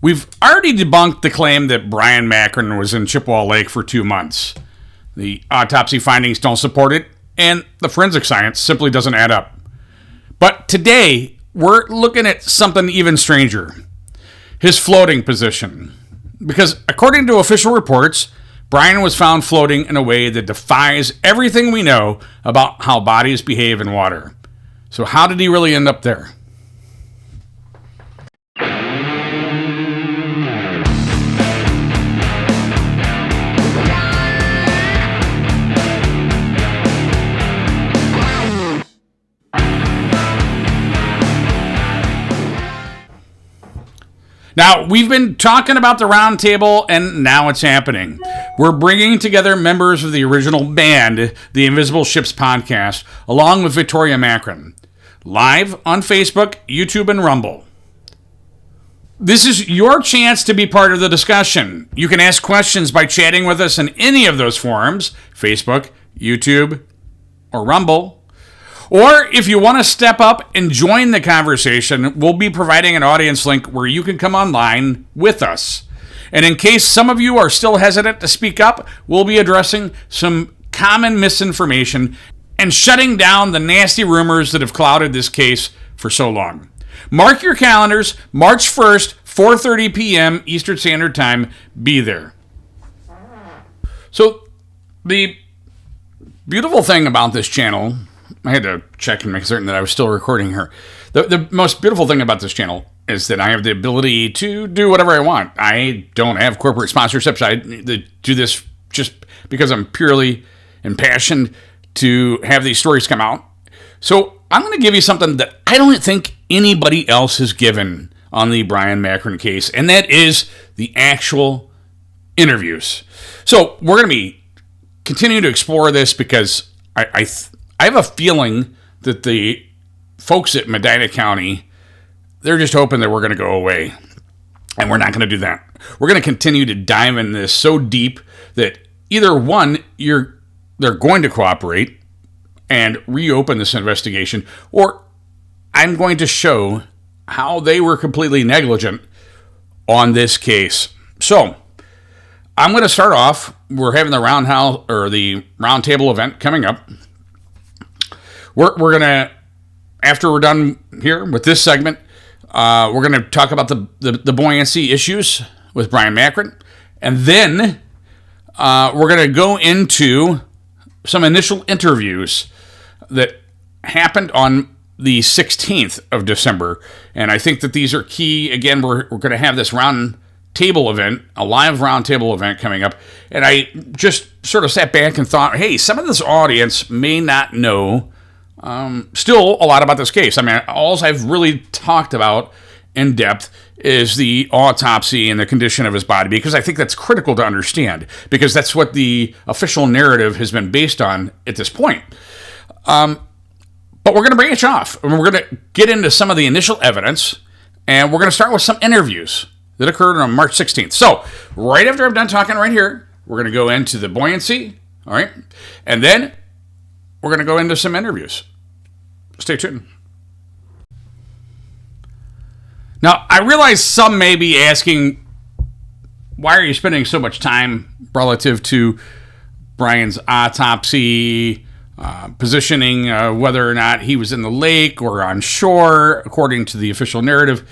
We've already debunked the claim that Bryon Macron was in Chippewa Lake for 2 months. The autopsy findings don't support it, and the forensic science simply doesn't add up. But today, we're looking at something even stranger. His floating position. Because according to official reports, Bryon was found floating in a way that defies everything we know about how bodies behave in water. So how did he really end up there? Now, we've been talking about the Roundtable, and now it's happening. We're bringing together members of the original band, the Invisible Ships podcast, along with Bryon Macron, live on Facebook, YouTube, and Rumble. This is your chance to be part of the discussion. You can ask questions by chatting with us in any of those forums, Facebook, YouTube, or Rumble. Or if you want to step up and join the conversation, we'll be providing an audience link where you can come online with us. And in case some of you are still hesitant to speak up, we'll be addressing some common misinformation and shutting down the nasty rumors that have clouded this case for so long. Mark your calendars, March 1st, 4:30 p.m. Eastern Standard Time. Be there. So, the beautiful thing about this channel, I had to check and make certain that I was still recording her. The most beautiful thing about this channel is that I have the ability to do whatever I want. I don't have corporate sponsorships. I do this just because I'm purely impassioned to have these stories come out. So I'm going to give you something that I don't think anybody else has given on the Bryon Macron case, and that is the actual interviews. So we're going to be continuing to explore this because I have a feeling that the folks at Medina County, they're just hoping that we're going to go away. And we're not going to do that. We're going to continue to dive in this so deep that either one, they're going to cooperate and reopen this investigation, or I'm going to show how they were completely negligent on this case. So I'm going to start off. We're having the Roundtable event coming up. We're going to, after we're done here with this segment, we're going to talk about the buoyancy issues with Bryon Macron. And then we're going to go into some initial interviews that happened on the 16th of December. And I think that these are key. Again, we're going to have this Roundtable event, a live Roundtable event coming up. And I just sort of sat back and thought, hey, some of this audience may not know still a lot about this case. I mean, all I've really talked about in depth is the autopsy and the condition of his body, because I think that's critical to understand, because that's what the official narrative has been based on at this point. But we're going to branch off, and we're going to get into some of the initial evidence, and we're going to start with some interviews that occurred on March 16th. So, right after I'm done talking right here, we're going to go into the buoyancy, all right? And then we're going to go into some interviews. Stay tuned. Now, I realize some may be asking, why are you spending so much time relative to Bryon's autopsy, positioning whether or not he was in the lake or on shore, according to the official narrative.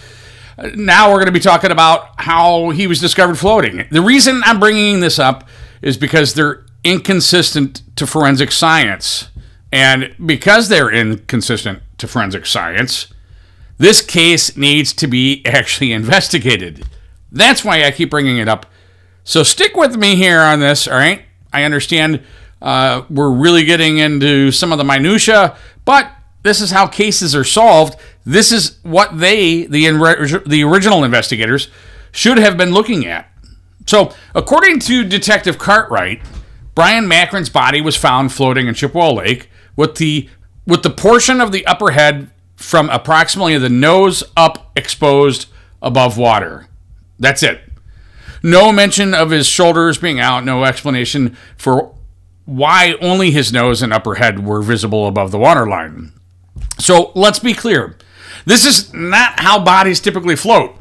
Now we're going to be talking about how he was discovered floating. The reason I'm bringing this up is because they're inconsistent to forensic science. And because they're inconsistent to forensic science, this case needs to be actually investigated. That's why I keep bringing it up. So stick with me here on this, all right? I understand we're really getting into some of the minutia, but this is how cases are solved. This is what the original investigators, should have been looking at. So, according to Detective Cartwright, Bryon Macron's body was found floating in Chippewa Lake with the portion of the upper head from approximately the nose up exposed above water. That's it. No mention of his shoulders being out, no explanation for why only his nose and upper head were visible above the waterline. So let's be clear. This is not how bodies typically float.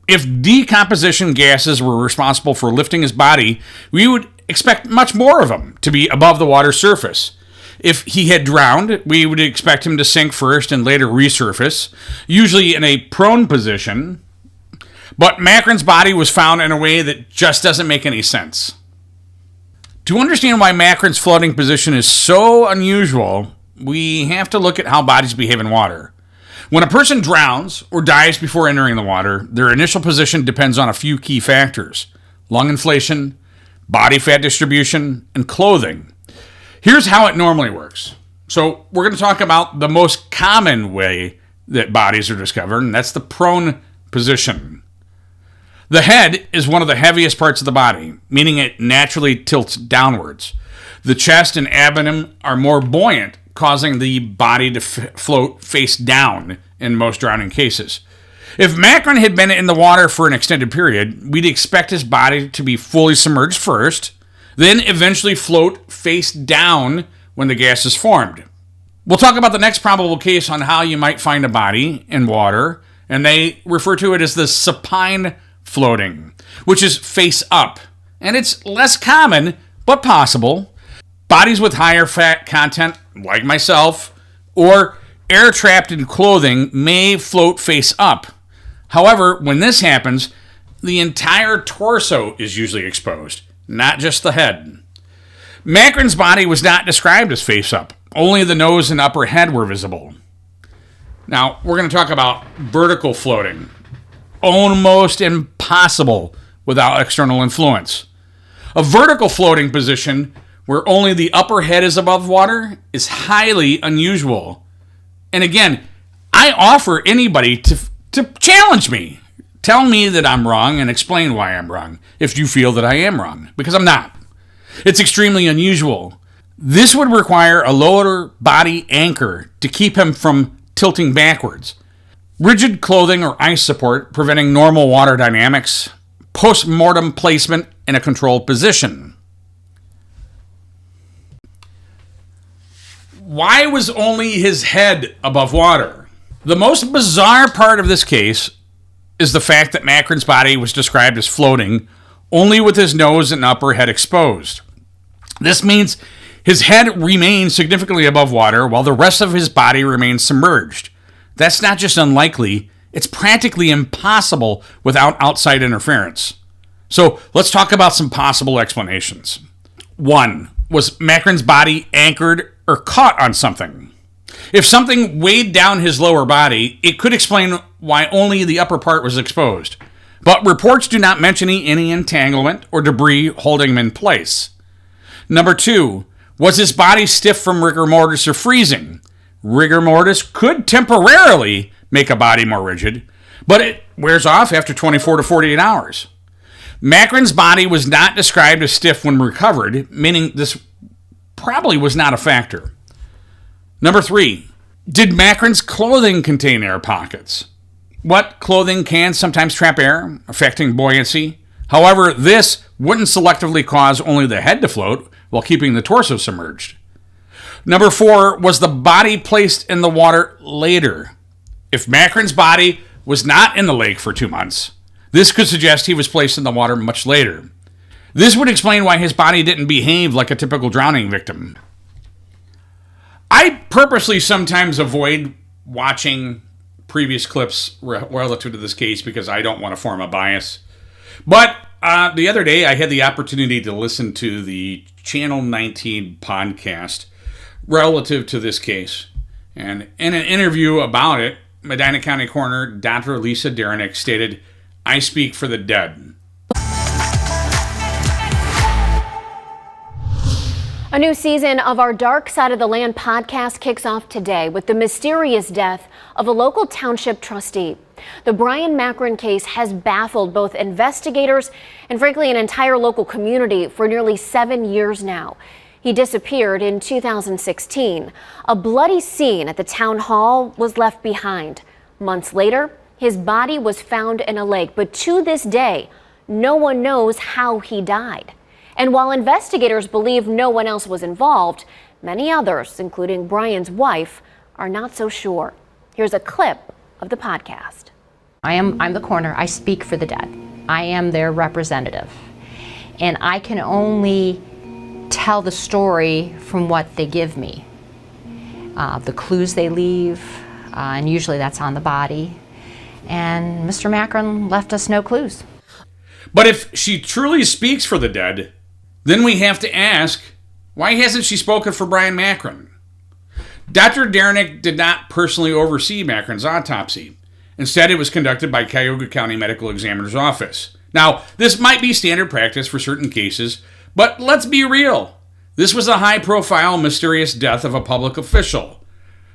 If decomposition gases were responsible for lifting his body, we would expect much more of them to be above the water's surface. If he had drowned, we would expect him to sink first and later resurface, usually in a prone position. But Macron's body was found in a way that just doesn't make any sense. To understand why Macron's floating position is so unusual, we have to look at how bodies behave in water. When a person drowns or dies before entering the water, their initial position depends on a few key factors: lung inflation, body fat distribution, and clothing. Here's how it normally works. So we're going to talk about the most common way that bodies are discovered, and that's the prone position. The head is one of the heaviest parts of the body, meaning it naturally tilts downwards. The chest and abdomen are more buoyant, causing the body to float face down in most drowning cases. If Macron had been in the water for an extended period, we'd expect his body to be fully submerged first, then eventually float face down when the gas is formed. We'll talk about the next probable case on how you might find a body in water, and they refer to it as the supine floating, which is face up. And it's less common, but possible. Bodies with higher fat content, like myself, or air trapped in clothing may float face up. However, when this happens, the entire torso is usually exposed, not just the head. Macron's body was not described as face up. Only the nose and upper head were visible. Now, we're going to talk about vertical floating. Almost impossible without external influence. A vertical floating position where only the upper head is above water is highly unusual. And again, I offer anybody to challenge me. Tell me that I'm wrong and explain why I'm wrong if you feel that I am wrong, because I'm not. It's extremely unusual. This would require a lower body anchor to keep him from tilting backwards. Rigid clothing or ice support preventing normal water dynamics. Post-mortem placement in a controlled position. Why was only his head above water? The most bizarre part of this case is the fact that Macron's body was described as floating only with his nose and upper head exposed. This means his head remains significantly above water while the rest of his body remains submerged. That's not just unlikely, it's practically impossible without outside interference. So let's talk about some possible explanations. 1. Was Macron's body anchored or caught on something? If something weighed down his lower body, it could explain why only the upper part was exposed. But reports do not mention any entanglement or debris holding him in place. Number 2, was his body stiff from rigor mortis or freezing? Rigor mortis could temporarily make a body more rigid, but it wears off after 24 to 48 hours. Macron's body was not described as stiff when recovered, meaning this probably was not a factor. Number 3, did Macron's clothing contain air pockets? What clothing can sometimes trap air, affecting buoyancy? However, this wouldn't selectively cause only the head to float while keeping the torso submerged. Number 4, was the body placed in the water later? If Macron's body was not in the lake for 2 months, this could suggest he was placed in the water much later. This would explain why his body didn't behave like a typical drowning victim. I purposely sometimes avoid watching previous clips relative to this case because I don't want to form a bias. But the other day I had the opportunity to listen to the Channel 19 podcast relative to this case. And in an interview about it, Medina County Coroner Dr. Lisa Deranek stated, "I speak for the dead." A new season of our Dark Side of the Land podcast kicks off today with the mysterious death of a local township trustee. The Bryon Macron case has baffled both investigators and, frankly, an entire local community for nearly 7 years now. He disappeared in 2016. A bloody scene at the town hall was left behind. Months later, his body was found in a lake, but to this day, no one knows how he died. And while investigators believe no one else was involved, many others, including Bryon's wife, are not so sure. Here's a clip of the podcast. I'm the coroner. I speak for the dead. I am their representative. And I can only tell the story from what they give me. The clues they leave, and usually that's on the body. And Mr. Macron left us no clues. But if she truly speaks for the dead, then we have to ask, why hasn't she spoken for Bryon Macron? Dr. Deranek did not personally oversee Macron's autopsy. Instead, it was conducted by Cuyahoga County Medical Examiner's Office. Now, this might be standard practice for certain cases, but let's be real. This was a high-profile, mysterious death of a public official.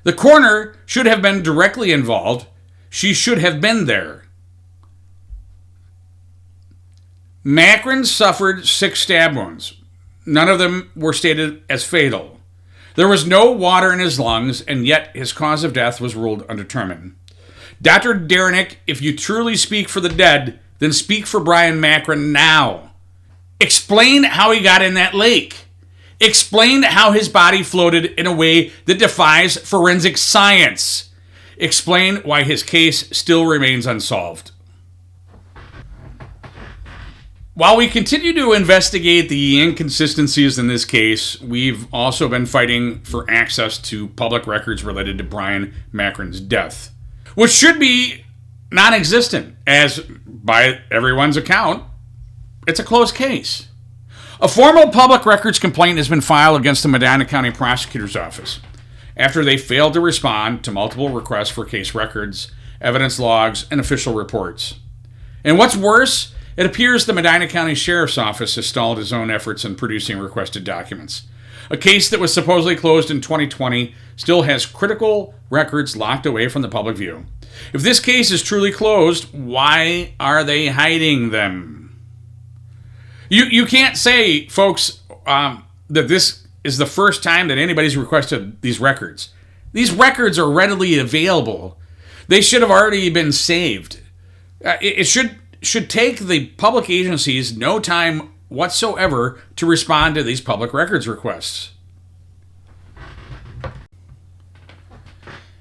The coroner should have been directly involved. She should have been there. Macron suffered 6 stab wounds. None of them were stated as fatal. There was no water in his lungs, and yet his cause of death was ruled undetermined. Dr. Deranek, if you truly speak for the dead, then speak for Bryon Macron now. Explain how he got in that lake. Explain how his body floated in a way that defies forensic science. Explain why his case still remains unsolved. While we continue to investigate the inconsistencies in this case, we've also been fighting for access to public records related to Bryon Macron's death, which should be non-existent, as by everyone's account, it's a closed case. A formal public records complaint has been filed against the Medina County Prosecutor's Office after they failed to respond to multiple requests for case records, evidence logs, and official reports. And what's worse, it appears the Medina County Sheriff's Office has stalled his own efforts in producing requested documents. A case that was supposedly closed in 2020 still has critical records locked away from the public view. If this case is truly closed, why are they hiding them? You can't say, folks, that this is the first time that anybody's requested these records. These records are readily available. They should have already been saved. It should take the public agencies no time whatsoever to respond to these public records requests.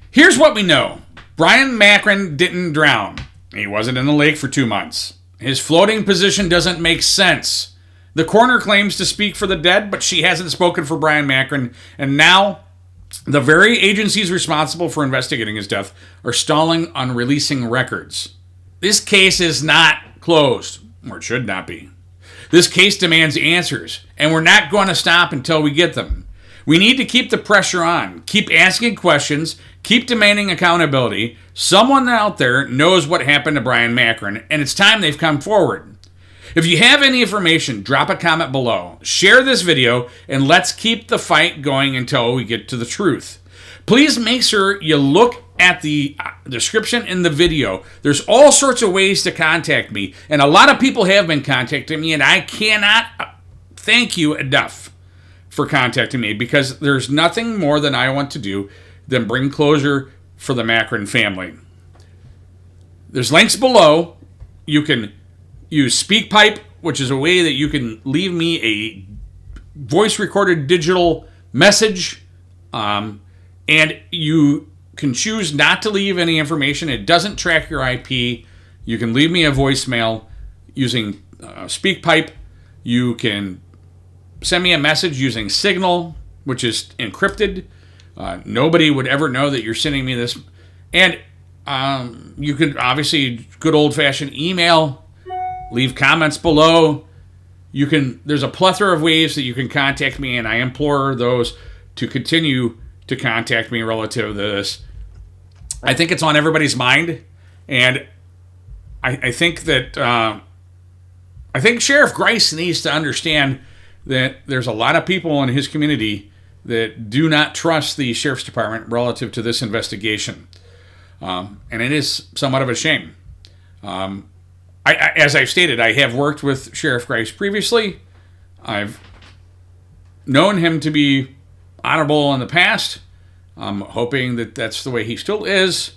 Here's what we know. Bryon Macron didn't drown. He wasn't in the lake for 2 months. His floating position doesn't make sense. The coroner claims to speak for the dead, but she hasn't spoken for Bryon Macron, and now the very agencies responsible for investigating his death are stalling on releasing records. This case is not closed, or it should not be. This case demands answers, and we're not going to stop until we get them. We need to keep the pressure on, keep asking questions, keep demanding accountability. Someone out there knows what happened to Bryon Macron, and it's time they've come forward. If you have any information, drop a comment below. Share this video, and let's keep the fight going until we get to the truth. Please make sure you look at the description in the video. There's all sorts of ways to contact me, and a lot of people have been contacting me, and I cannot thank you enough for contacting me, because there's nothing more than I want to do than bring closure for the Macron family. There's links below. You can use SpeakPipe, which is a way that you can leave me a voice recorded digital message, and you can choose not to leave any information. It doesn't track your IP. You can leave me a voicemail using SpeakPipe. You can send me a message using Signal, which is encrypted. Nobody would ever know that you're sending me this. And you could obviously good old-fashioned email, leave comments below. There's a plethora of ways that you can contact me, and I implore those to continue to contact me relative to this. I think it's on everybody's mind, and I think that I think Sheriff Grice needs to understand that there's a lot of people in his community that do not trust the Sheriff's Department relative to this investigation. And it is somewhat of a shame. As I've stated, I have worked with Sheriff Grice previously. I've known him to be honorable in the past. I'm hoping that that's the way he still is.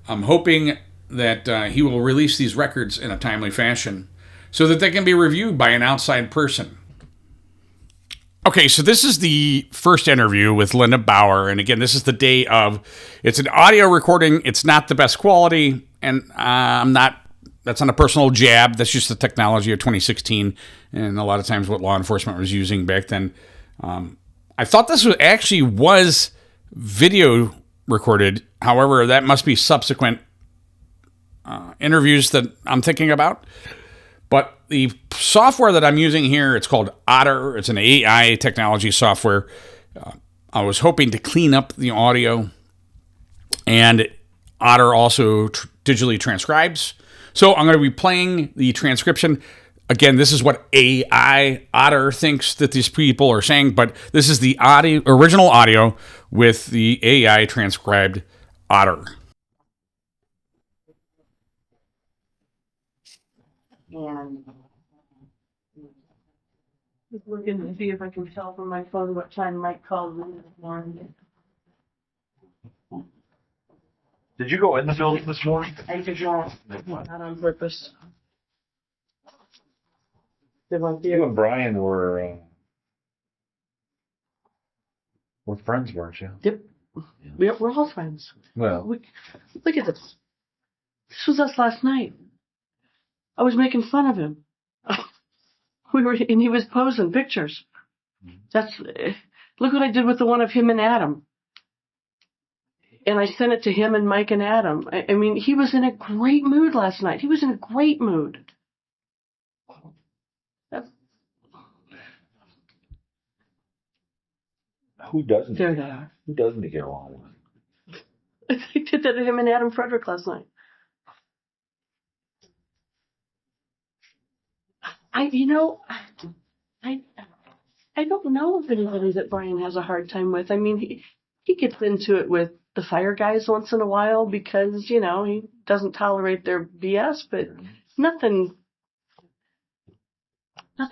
I'm hoping that he will release these records in a timely fashion so that they can be reviewed by an outside person. Okay, so this is the first interview with Lynda Bauer, and again, this is the day of. It's an audio recording. It's not the best quality. and that's not a personal jab. That's just the technology of 2016, and a lot of times what law enforcement was using back then. I thought this was video recorded. However, that must be subsequent interviews that I'm thinking about. But the software that I'm using here, it's called Otter. It's an AI technology software. I was hoping to clean up the audio, and Otter also digitally transcribes. So I'm going to be playing the transcription. Again, this is what AI Otter thinks that these people are saying, but this is the original audio with the AI transcribed Otter. And just looking to see if I can tell from my phone what time Mike called me this morning. Did you go in the building this morning? I did not on purpose. You and Bryon were friends, weren't you? Yep. We're all friends. Well, Look at this. This was us last night. I was making fun of him. And he was posing pictures. Look what I did with the one of him and Adam. And I sent it to him and Mike and Adam. I mean, he was in a great mood last night. He was in a great mood. who doesn't? There they are. Who doesn't he get along with? I did that to him and Adam Frederick last night. I don't know of anybody that Bryon has a hard time with. I mean, he gets into it with the fire guys once in a while because, he doesn't tolerate their BS, but nothing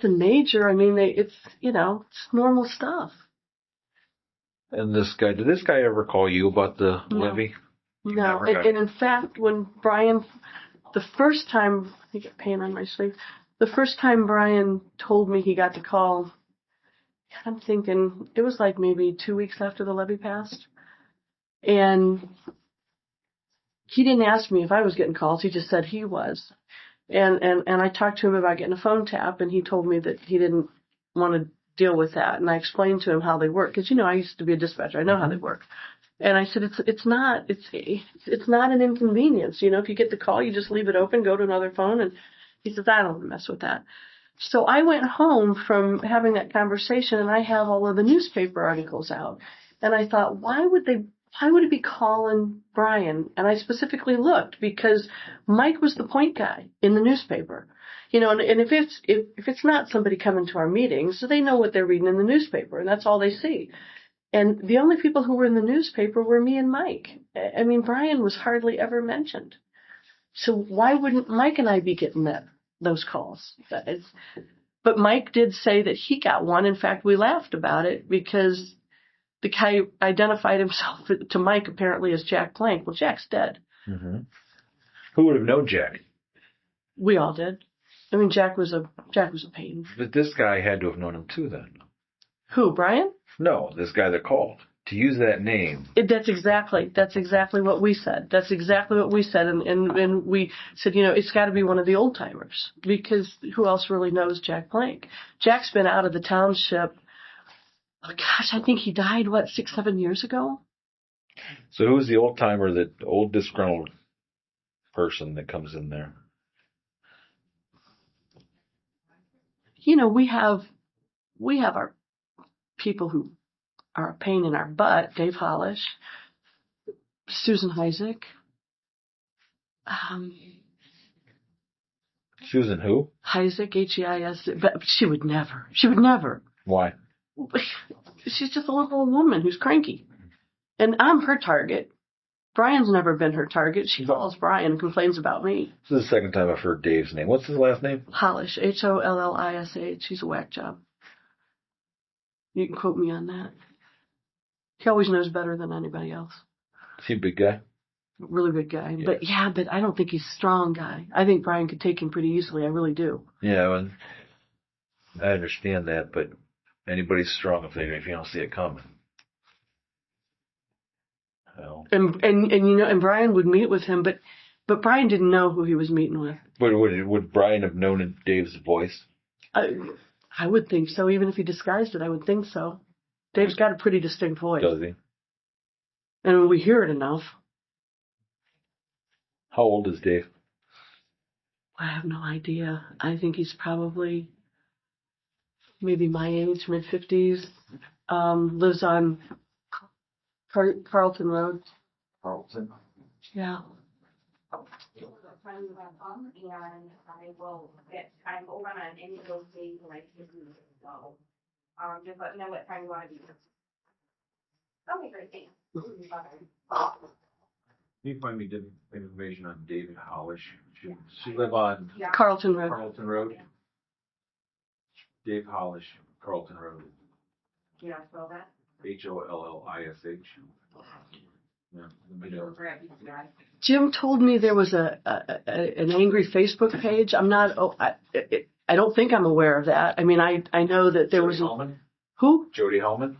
major. I mean, it's normal stuff. And this guy, did this guy ever call you about the levy? No, and in fact, when Bryon, the first time, I get pain on my sleeve, the first time Bryon told me he got the call, I'm thinking it was like maybe 2 weeks after the levy passed. And he didn't ask me if I was getting calls. He just said he was. And I talked to him about getting a phone tap, and he told me that he didn't want to deal with that. And I explained to him how they work, because I used to be a dispatcher. I know how they work. And I said it's not an inconvenience. If you get the call, you just leave it open, go to another phone. And he says, I don't want to mess with that. So I went home from having that conversation, and I have all of the newspaper articles out. And I thought, why would it be calling Bryon? And I specifically looked because Mike was the point guy in the newspaper. And if it's not somebody coming to our meetings, so they know what they're reading in the newspaper, and that's all they see. And the only people who were in the newspaper were me and Mike. I mean, Bryon was hardly ever mentioned. So why wouldn't Mike and I be getting those calls? But Mike did say that he got one. In fact, we laughed about it because the guy identified himself to Mike apparently as Jack Plank. Well, Jack's dead. Mm-hmm. Who would have known Jack? We all did. I mean, Jack was a pain. But this guy had to have known him too, then. Who, Bryon? No, this guy that called. To use that name. That's exactly what we said. That's exactly what we said. And we said, it's got to be one of the old timers, because who else really knows Jack Plank? Jack's been out of the township. Oh, gosh, I think he died, 6-7 years ago? So who's the old timer, that old disgruntled person that comes in there? We have our people who are a pain in our butt. Dave Hollish, Susan Heisek. Susan who? Heisek, H-E-I-S. But she would never. Why? She's just a little old woman who's cranky. And I'm her target. Bryon's never been her target. She calls Bryon and complains about me. This is the second time I've heard Dave's name. What's his last name? Hollish, Hollish. He's a whack job. You can quote me on that. He always knows better than anybody else. Is he a big guy? Really big guy. Yeah. But I don't think he's a strong guy. I think Bryon could take him pretty easily. I really do. Yeah, well, I understand that, but anybody's strong if you don't see it coming. Well. And Bryon would meet with him, but But Bryon didn't know who he was meeting with. But would Bryon have known Dave's voice? I would think so. Even if he disguised it, I would think so. Dave's got a pretty distinct voice. Does he? And we hear it enough. How old is Dave? I have no idea. I think he's probably maybe my age, mid-50s. Lives on Carlton Road. Carlton. Yeah. And I will get time over on any of those days when I can do it. So just let me know what time you want to be. Okay, great, thanks. Can you find me information on David Hollish? She live on Carlton Road. Carlton Road. Dave Hollish, Carlton Road. Yeah, spell that. Hollish. Yeah, let me know. Jim told me there was an angry Facebook page. I'm not. I don't think I'm aware of that. I mean, I know that there was. Who? Jody Hellman.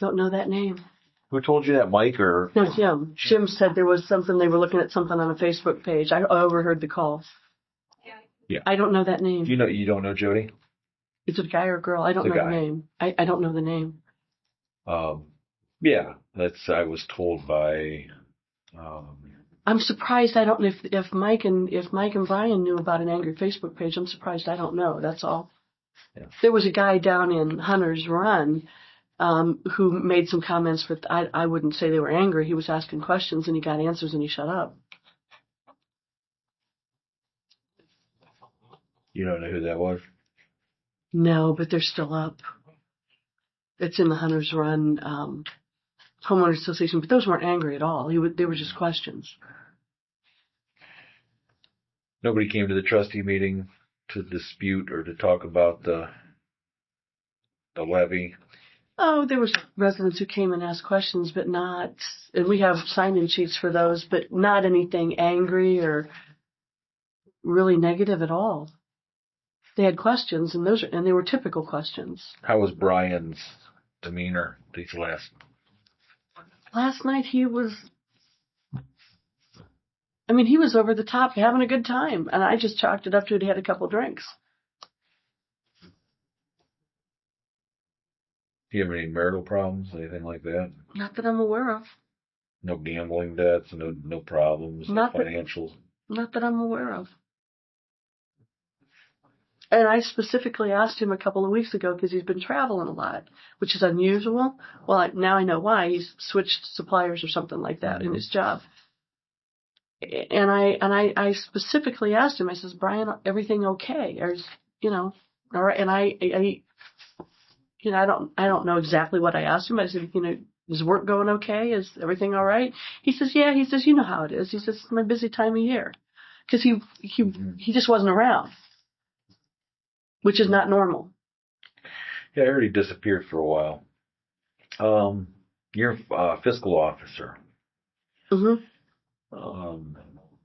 Don't know that name. Who told you that, Mike or? No, Jim. Jim said there was something. They were looking at something on a Facebook page. I overheard the call. Yeah. I don't know that name. You don't know Jody? Is it a guy or a girl? I don't know the name. I don't know the name. Yeah, I was told by. I'm surprised. I don't know if Mike and Bryon knew about an angry Facebook page. I'm surprised. I don't know. That's all. Yeah. There was a guy down in Hunter's Run who made some comments, but I wouldn't say they were angry. He was asking questions and he got answers and he shut up. You don't know who that was? No, but they're still up. It's in the Hunter's Run homeowners association, but those weren't angry at all. They were just questions. Nobody came to the trustee meeting to dispute or to talk about the levy. Oh, there was residents who came and asked questions, but not, and we have sign-in sheets for those, but not anything angry or really negative at all. They had questions, and they were typical questions. How was Bryon's demeanor these Last night he was over the top, having a good time, and I just chalked it up to he had a couple drinks. Do you have any marital problems, anything like that? Not that I'm aware of. No gambling debts, no problems, no financials? Not that I'm aware of. And I specifically asked him a couple of weeks ago because he's been traveling a lot, which is unusual. Well, now I know why. He's switched suppliers or something like that in his job. And I specifically asked him. I says, Bryon, everything okay? Or, all right. And I don't know exactly what I asked him. I said, is work going okay? Is everything all right? He says, yeah. He says, you know how it is. He says, it's my busy time of year, because he just wasn't around. Which is not normal. Yeah, I heard he disappeared for a while. You're a fiscal officer. Mm-hmm.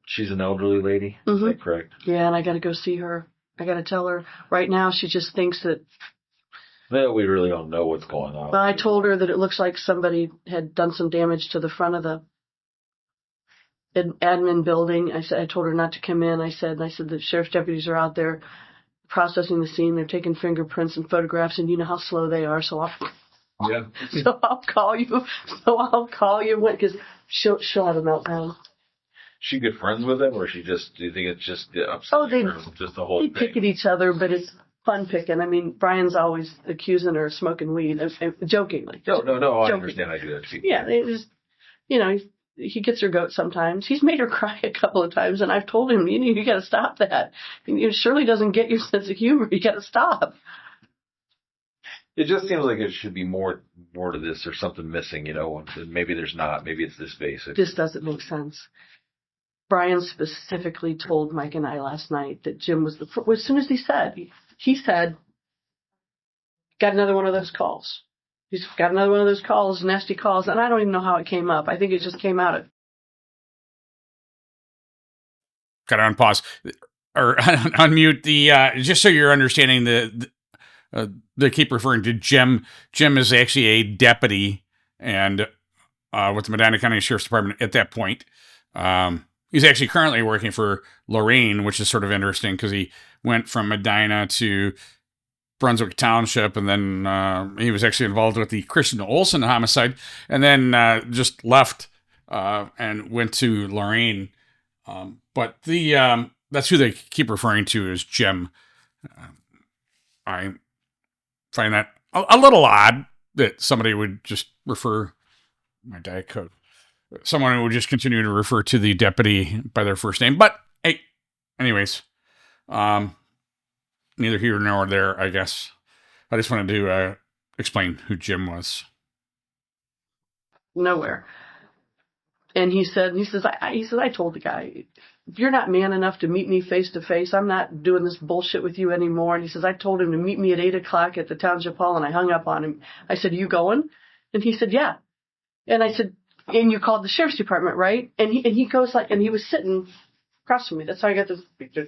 She's an elderly lady, is that correct? Yeah, and I got to go see her. I got to tell her. Right now, she just thinks that... Well, we really don't know what's going on. Well, I told her that it looks like somebody had done some damage to the front of the admin building. I told her not to come in. I said the sheriff's deputies are out there processing the scene. They're taking fingerprints and photographs, and you know how slow they are. So I'll call you. Because she'll have a meltdown. She good friends with them, or do you think it's just just the whole they thing? pick at each other, but it's fun picking. I mean, Bryon's always accusing her of smoking weed, jokingly. No, I understand. I do that too. Yeah, it just, he gets her goat sometimes. He's made her cry a couple of times, and I've told him, you got to stop that. Shirley doesn't get your sense of humor. You got to stop. It just seems like it should be more to this, or something missing. Maybe there's not. Maybe it's this basic. This doesn't make sense. Bryon specifically told Mike and I last night that Jim was as soon as he said, got another one of those calls. He's got another one of those calls, nasty calls, and I don't even know how it came up. I think it just came out. Got to unpause or unmute the, just so you're understanding they keep referring to Jim. Jim is actually a deputy and with the Medina County Sheriff's Department at that point. He's actually currently working for Lorraine, which is sort of interesting because he went from Medina to Brunswick Township, and then he was actually involved with the Christian Olsen homicide, and then just left and went to Lorraine. But that's who they keep referring to as Jim. I find that a little odd that somebody would just refer my Diet Coke. Someone would just continue to refer to the deputy by their first name. But hey, anyways, neither here nor there, I guess. I just wanted to explain who Jim was. Nowhere. And he says, I told the guy, if you're not man enough to meet me face to face, I'm not doing this bullshit with you anymore. And he says, I told him to meet me at 8:00 at the township hall, and I hung up on him. I said, are you going? And he said, yeah. And I said, and you called the sheriff's department, right? And he goes like, and he was sitting across from me. That's how I got this picture.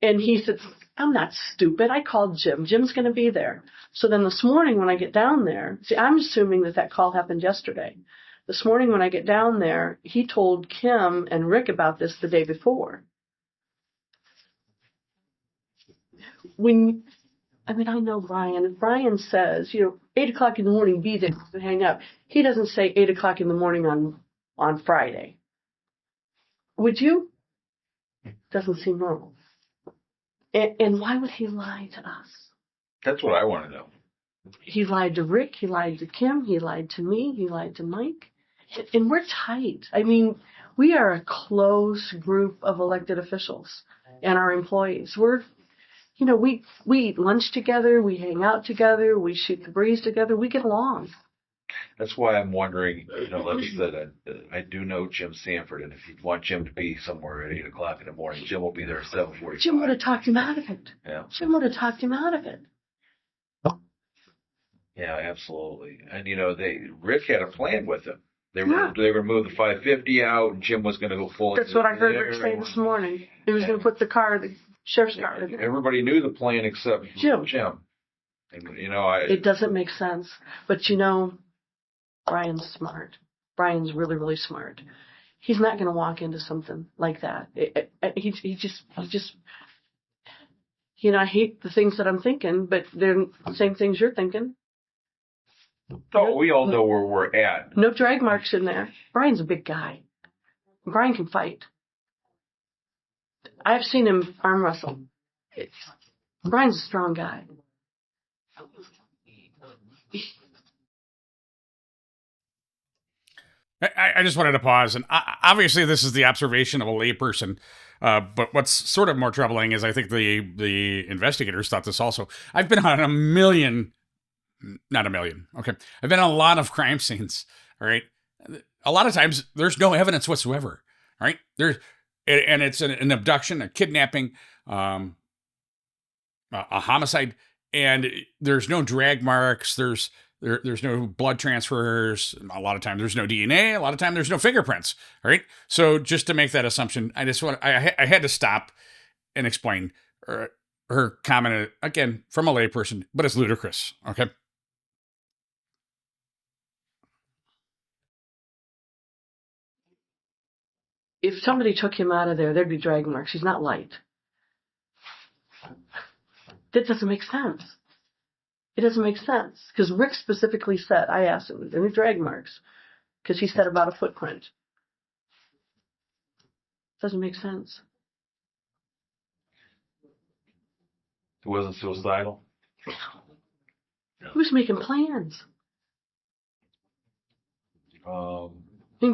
And he said, I'm not stupid. I called Jim. Jim's going to be there. So then this morning when I get down there, see, I'm assuming that call happened yesterday. This morning when I get down there, he told Kim and Rick about this the day before. I know Bryon. If Bryon says, 8:00 in the morning, be there to hang up, he doesn't say 8:00 in the morning on Friday. Would you? Doesn't seem normal. And why would he lie to us? That's what I want to know. He lied to Rick. He lied to Kim. He lied to me. He lied to Mike. And we're tight. We are a close group of elected officials and our employees. We're, we eat lunch together. We hang out together. We shoot the breeze together. We get along. That's why I'm wondering, I do know Jim Sanford, and if you want Jim to be somewhere at 8:00 in the morning, Jim will be there at 7:45. Jim would have talked him out of it. Yeah. Jim would have talked him out of it. Yeah, absolutely. And Rick had a plan with him. They removed the 550 out, and Jim was going to go full. That's what I heard Rick say this morning. He was going to put the sheriff's car in there. Everybody knew the plan except Jim. And, it doesn't make sense. But Bryon's smart. Bryon's really, really smart. He's not going to walk into something like that. He just, I hate the things that I'm thinking, but they're the same things you're thinking. Oh, we all know where we're at. No drag marks in there. Bryon's a big guy. Bryon can fight. I've seen him arm wrestle. Bryon's a strong guy. I just wanted to pause, and obviously this is the observation of a layperson, but what's sort of more troubling is I think the investigators thought this also. I've been on not a million, okay? I've been on a lot of crime scenes, all right? A lot of times there's no evidence whatsoever, all right? And it's an abduction, a kidnapping, a homicide, and there's no drag marks, there's no blood transfers. A lot of times there's no DNA. A lot of times there's no fingerprints. All right. So just to make that assumption, I had to stop and explain her comment again from a layperson, but it's ludicrous. Okay. If somebody took him out of there, there'd be drag marks. He's not light. That doesn't make sense. It doesn't make sense. Because Rick specifically said, I asked him, are there any drag marks? Because he said about a footprint. Doesn't make sense. It wasn't suicidal? Who's making plans?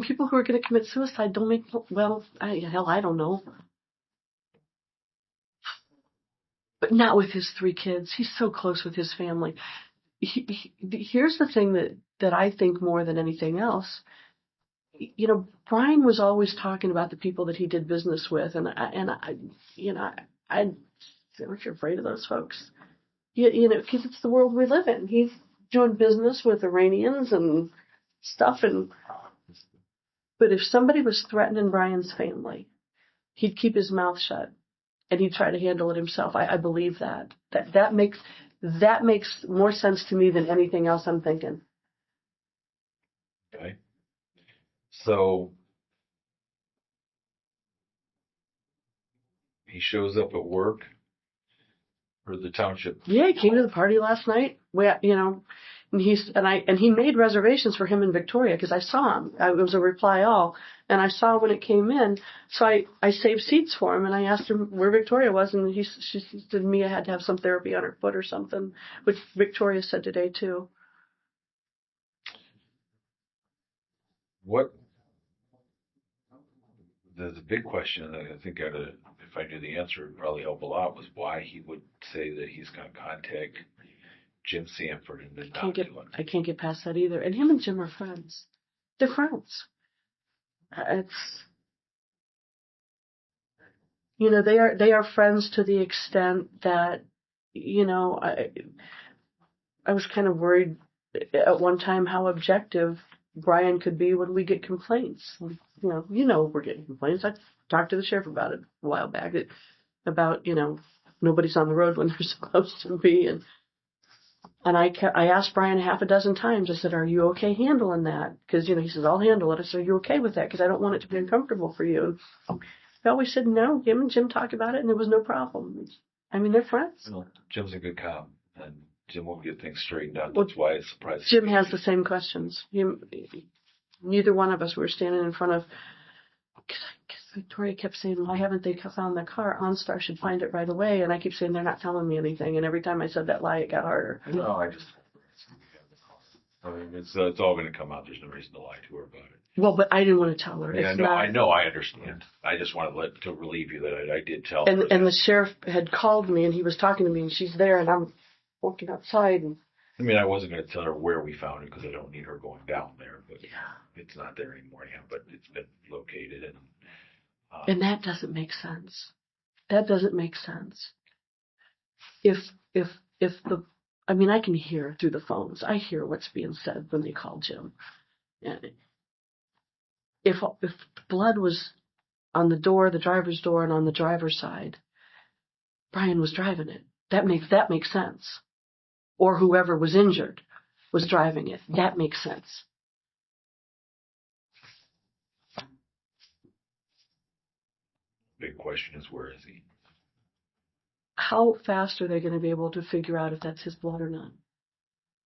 People who are going to commit suicide don't make, I don't know. But not with his 3 kids. He's so close with his family. Here's the thing that I think more than anything else. Bryon was always talking about the people that he did business with, and aren't you afraid of those folks? Because it's the world we live in. He's doing business with Iranians and stuff, but if somebody was threatening Bryon's family, he'd keep his mouth shut. And he'd try to handle it himself. I believe that. That makes more sense to me than anything else I'm thinking. Okay. So he shows up at work or the township. Yeah, he came to the party last night. And he made reservations for him in Victoria because I saw him. It was a reply all, and I saw when it came in. So I saved seats for him, and I asked him where Victoria was, and she said Mia had to have some therapy on her foot or something, which Victoria said today too. What the big question that I think if I knew the answer, it would probably help a lot, was why he would say that he's going to contact Jim Sanford and then not do it. I can't get past that either. And him and Jim are friends. They're friends. They are friends to the extent that, I was kind of worried at one time how objective Bryon could be when we get complaints. We're getting complaints. I talked to the sheriff about it a while back, about nobody's on the road when they're supposed to be, and I asked Bryon half a dozen times. I said, "Are you okay handling that?" Because he says, "I'll handle it." I said, "Are you okay with that? Because I don't want it to be uncomfortable for you." And he always said no. Him and Jim talked about it, and there was no problem. I mean, they're friends. Well, Jim's a good cop, and Jim will get things straightened out. That's why it's surprising. Jim has the same questions. Neither one of us were standing in front of. Because Victoria kept saying, "Why haven't they found the car? OnStar should find it right away." And I keep saying, "They're not telling me anything." And every time I said that lie, it got harder. No, it's all going to come out. There's no reason to lie to her about it. Well, but I didn't want to tell her. I understand. I just wanted to relieve you that I did tell her. And the sheriff had called me, and he was talking to me, and she's there, and I'm walking outside. And I wasn't going to tell her where we found it because I don't need her going down there. But it's not there anymore. Yeah, but it's been located, and that doesn't make sense. That doesn't make sense. If I can hear through the phones. I hear what's being said when they call Jim. And if blood was on the door, the driver's door, and on the driver's side, Bryon was driving it. That makes sense. Or whoever was injured was driving it. That makes sense. Big question is, where is he? How fast are they going to be able to figure out if that's his blood or not?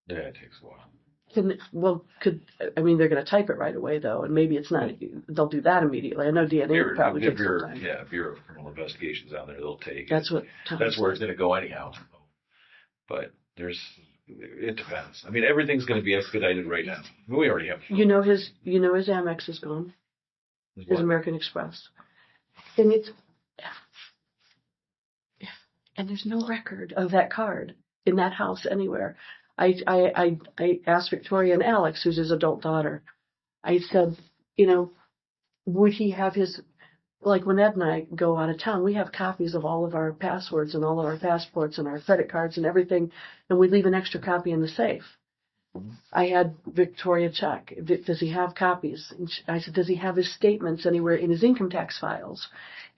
Yeah, it takes a while. They're going to type it right away, though, and maybe it's not. They'll do that immediately. I know DNA will probably take some time. Yeah, Bureau of Criminal Investigations out there, they'll take that's it. That's where it's said. going to go anyhow. But it depends. Everything's going to be expedited right now. We already have. His Amex is gone. His American Express, and and there's no record of that card in that house anywhere. I asked Victoria and Alex, who's his adult daughter, I said, would he have his, like when Ed and I go out of town, we have copies of all of our passwords and all of our passports and our credit cards and everything, and we leave an extra copy in the safe. I had Victoria check, does he have copies? And I said, does he have his statements anywhere in his income tax files?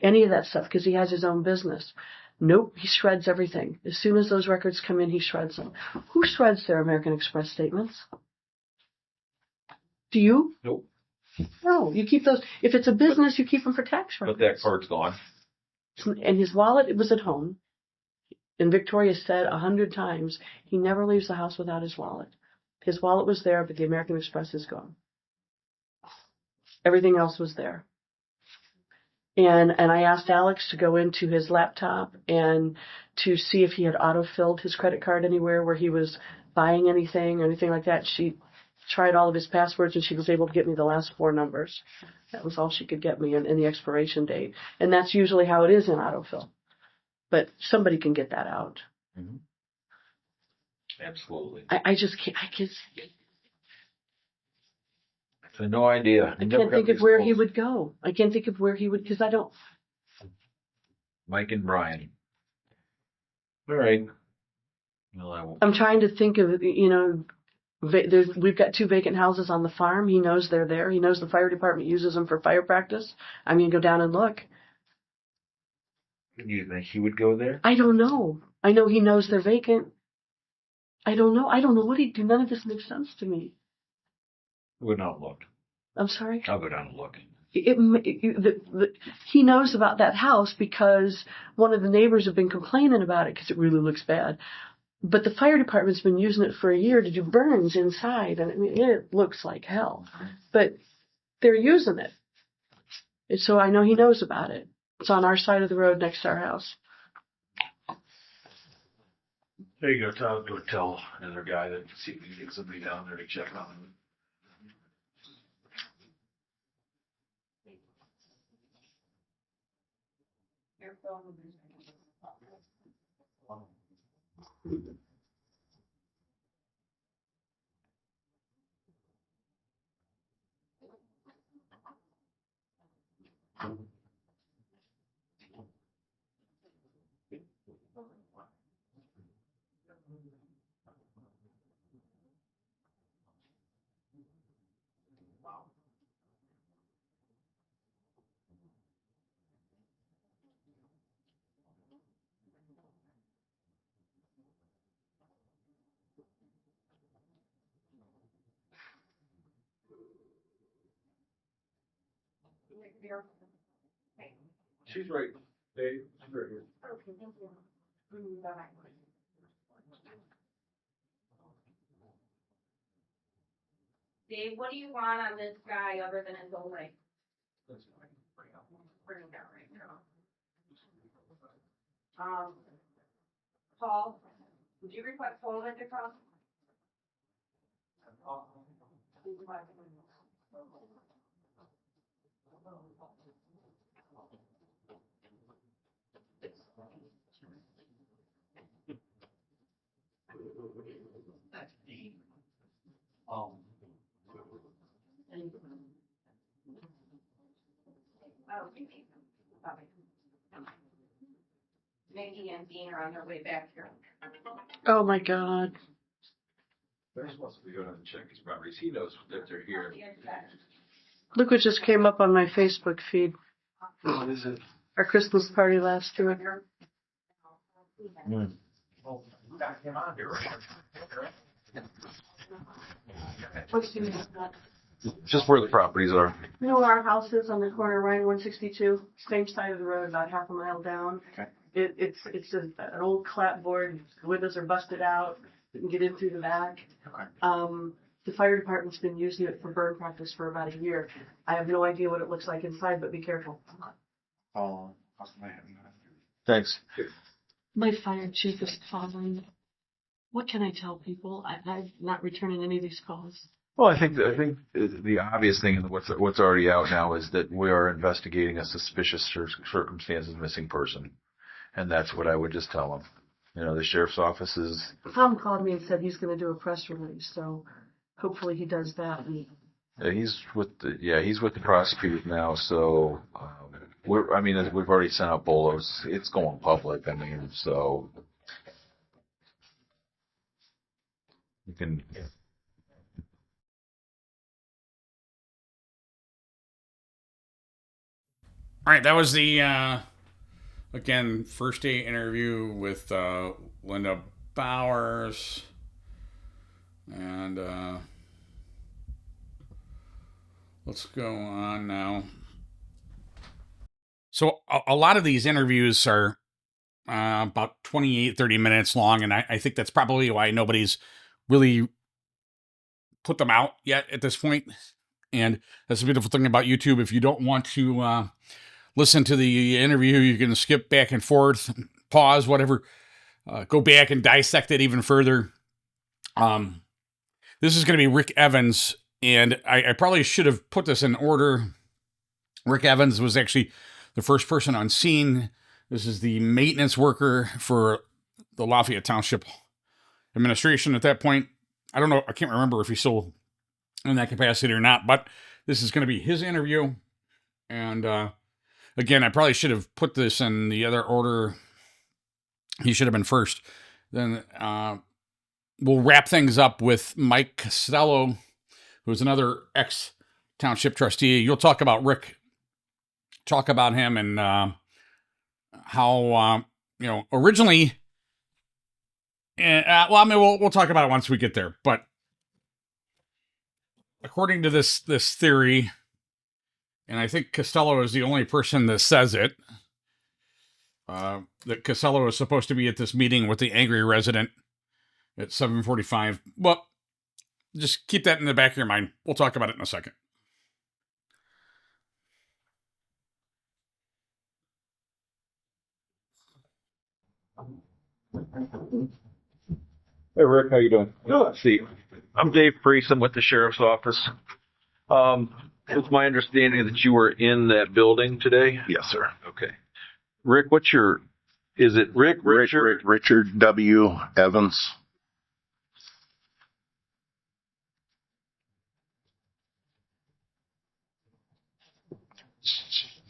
Any of that stuff, because he has his own business. Nope, he shreds everything. As soon as those records come in, he shreds them. Who shreds their American Express statements? Do you? Nope. No, you keep those. If it's a business, you keep them for tax records. But that card's gone. And his wallet, it was at home. And Victoria said 100 times, he never leaves the house without his wallet. His wallet was there, but the American Express is gone. Everything else was there. And I asked Alex to go into his laptop and to see if he had auto-filled his credit card anywhere where he was buying anything or anything like that. She tried all of his passwords, and she was able to get me the last 4 numbers. That was all she could get me, and the expiration date. And that's usually how it is in autofill. But somebody can get that out. Mm-hmm. Absolutely. I just can't. I have no idea. I can't think of where he would go. I can't think of where he would, because I don't. Mike and Bryon. All right. Well, I'm trying to think of, we've got 2 vacant houses on the farm. He knows they're there. He knows the fire department uses them for fire practice. I'm going to go down and look. You think he would go there? I don't know. I know he knows they're vacant. I don't know. I don't know what he'd do. None of this makes sense to me. We'll go down and look. I'm sorry? I'll go down and look. he knows about that house because one of the neighbors have been complaining about it because it really looks bad. But the fire department's been using it for a year to do burns inside, and I mean, it looks like hell. But they're using it. And so I know he knows about it. It's on our side of the road next to our house. There you go, Todd. Go tell another guy that see if we can get somebody down there to check on him. She's right. Dave, she's right here. Okay, thank you. Bye-bye. Dave, what do you want on this guy other than his old leg? Bring him down right now. Paul, would you request Poland to come? Maggie and Dean are on their way back here. Oh my God. They're supposed to be going to check his properties. He knows that they're here. Look what just came up on my Facebook feed. What is it? Our Christmas party last year. Just where the properties are. You know where our house is on the corner, Ryan 162, same side of the road, about half a mile down. Okay. It's an old clapboard. The windows are busted out. You can get in through the back. Okay. The fire department's been using it for burn practice for about a year. I have no idea what it looks like inside, but be careful. Thanks. My fire chief is calling. What can I tell people? I'm not returning any of these calls. Well, I think the obvious thing and what's already out now is that we are investigating a suspicious circumstances missing person, and that's what I would just tell them. You know, the sheriff's office is. Tom called me and said he's going to do a press release, so hopefully he does that. He's with the prosecutor now, so we've already sent out bolos. It's going public. I mean, so you can. All right, that was the again first day interview with Lynda Bowers, and let's go on now. So a lot of these interviews are about 28-30 minutes long, and I think that's probably why nobody's really put them out yet at this point. And that's the beautiful thing about YouTube. If you don't want to listen to the interview, you can skip back and forth, pause, whatever, go back and dissect it even further. This is going to be Rick Evans, and I probably should have put this in order. Rick Evans was actually the first person on scene. This is the maintenance worker for the Lafayette Township administration at that point. I don't know. I can't remember if he's still in that capacity or not, but this is going to be his interview. And again, I probably should have put this in the other order. He should have been first. Then we'll wrap things up with Mike Costello, who's another ex-township trustee. You'll talk about Rick, talk about him and how, originally, we'll talk about it once we get there. But according to this theory, And I think Costello is the only person that says it. That Costello is supposed to be at this meeting with the angry resident at 7:45. Well, just keep that in the back of your mind. We'll talk about it in a second. Hey Rick, how you doing? Good. See, I'm Dave Priest. I'm with the sheriff's office. It's my understanding that you were in that building today. Yes, sir. Okay. Rick, is it Rick? Richard W. Evans.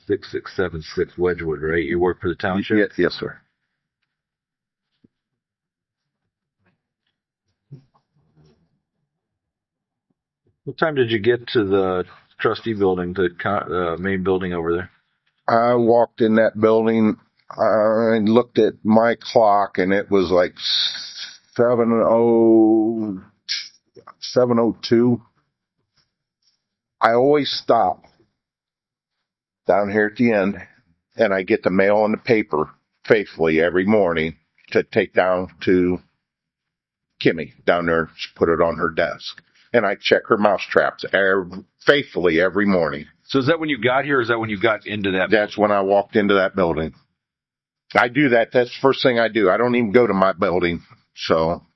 Six 6676 Wedgewood, right? You work for the township? Yes, sir. What time did you get to the trustee building, the main building over there? I walked in that building. I looked at my clock, and it was like 7:02. I always stop down here at the end, and I get the mail and the paper faithfully every morning to take down to Kimmy down there, put it on her desk. And I check her mouse traps faithfully every morning. So is that when you got here, or is that when you got into that? That's when I walked into that building. I do that. That's the first thing I do. I don't even go to my building. So.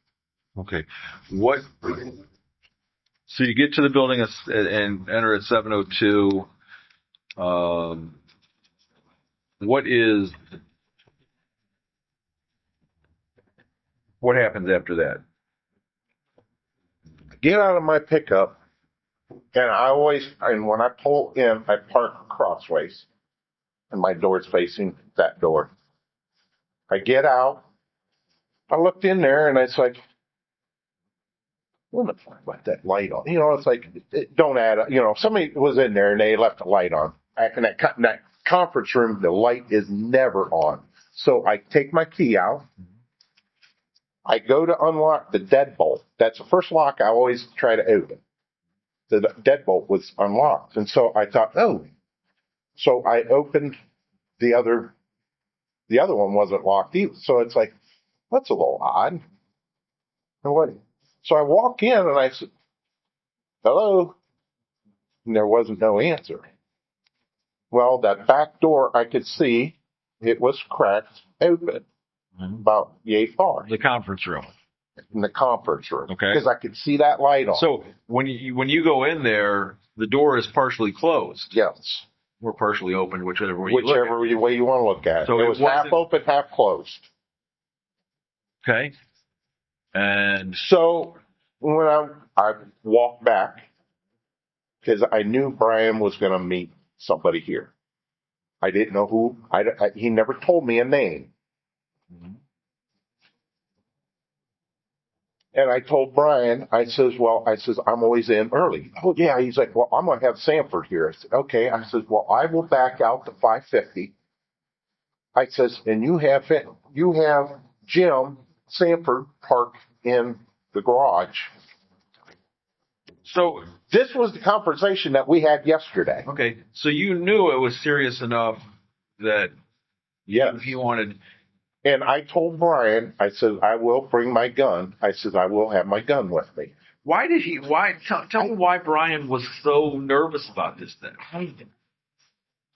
Okay. So you get to the building and enter at 7:02. What happens after that? Get out of my pickup, and when I pull in, I park crossways, and my door's facing that door. I get out, I looked in there, and it's like, what the fuck about that light on? It's like, it don't add up. Somebody was in there and they left the light on. In that conference room, the light is never on. So I take my key out. I go to unlock the deadbolt. That's the first lock I always try to open. The deadbolt was unlocked. And so I thought, oh. So I opened the other one wasn't locked either. So it's like, that's a little odd. And what? So I walk in and I said, hello. And there wasn't no answer. Well, that back door I could see it was cracked open. About yay far. The conference room. In the conference room. Okay. Because I could see that light on. So when you go in there, the door is partially closed. Yes. Or partially open, whichever way you look at it. way you want to look at it. So it was half open, half closed. Okay. And so when I walked back, because I knew Bryon was going to meet somebody here. I didn't know who. He never told me a name. And I told Bryon, I says, I'm always in early. Oh, yeah. He's like, well, I'm going to have Sanford here. I said, okay. I says, well, I will back out to 5:50. I says, and you have Jim Sanford parked in the garage. so, This was the conversation that we had yesterday. okay, so you knew it was serious enough that Yes. he wanted. And I told Bryon, I said, I will bring my gun. I said, I will have my gun with me. Tell me why Bryon was so nervous about this thing.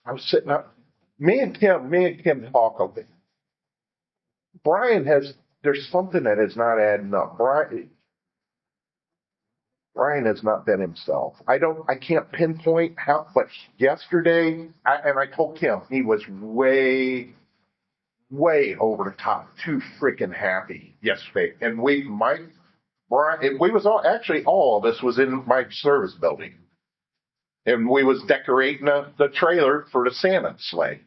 I was sitting up. Me and Kim talk a bit. There's something that is not adding up. Bryon has not been himself. I can't pinpoint how, but yesterday, I told Kim, he was way over the top, too freaking happy yesterday. And all of us was in my service building. And we was decorating the trailer for the Santa sleigh.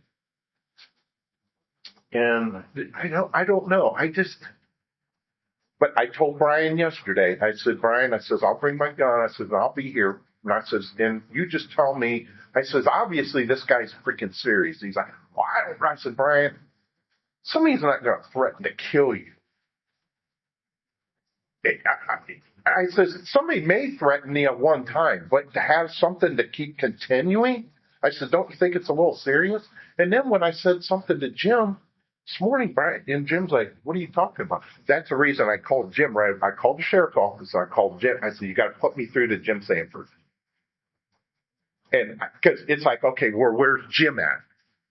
And I don't know. But I told Bryon yesterday, I said, Bryon, I'll bring my gun. I said, I'll be here. And I says, and you just tell me, I says, obviously this guy's freaking serious. He's like, well, I said, Bryon, somebody's not going to threaten to kill you. I says, somebody may threaten me at one time, but to have something to keep continuing, I said, don't you think it's a little serious? And then when I said something to Jim this morning, Brian, and Jim's like, what are you talking about? That's the reason I called Jim, right? I called the sheriff's office. I called Jim. I said, you got to put me through to Jim Sanford. And because it's like, okay, where's Jim at?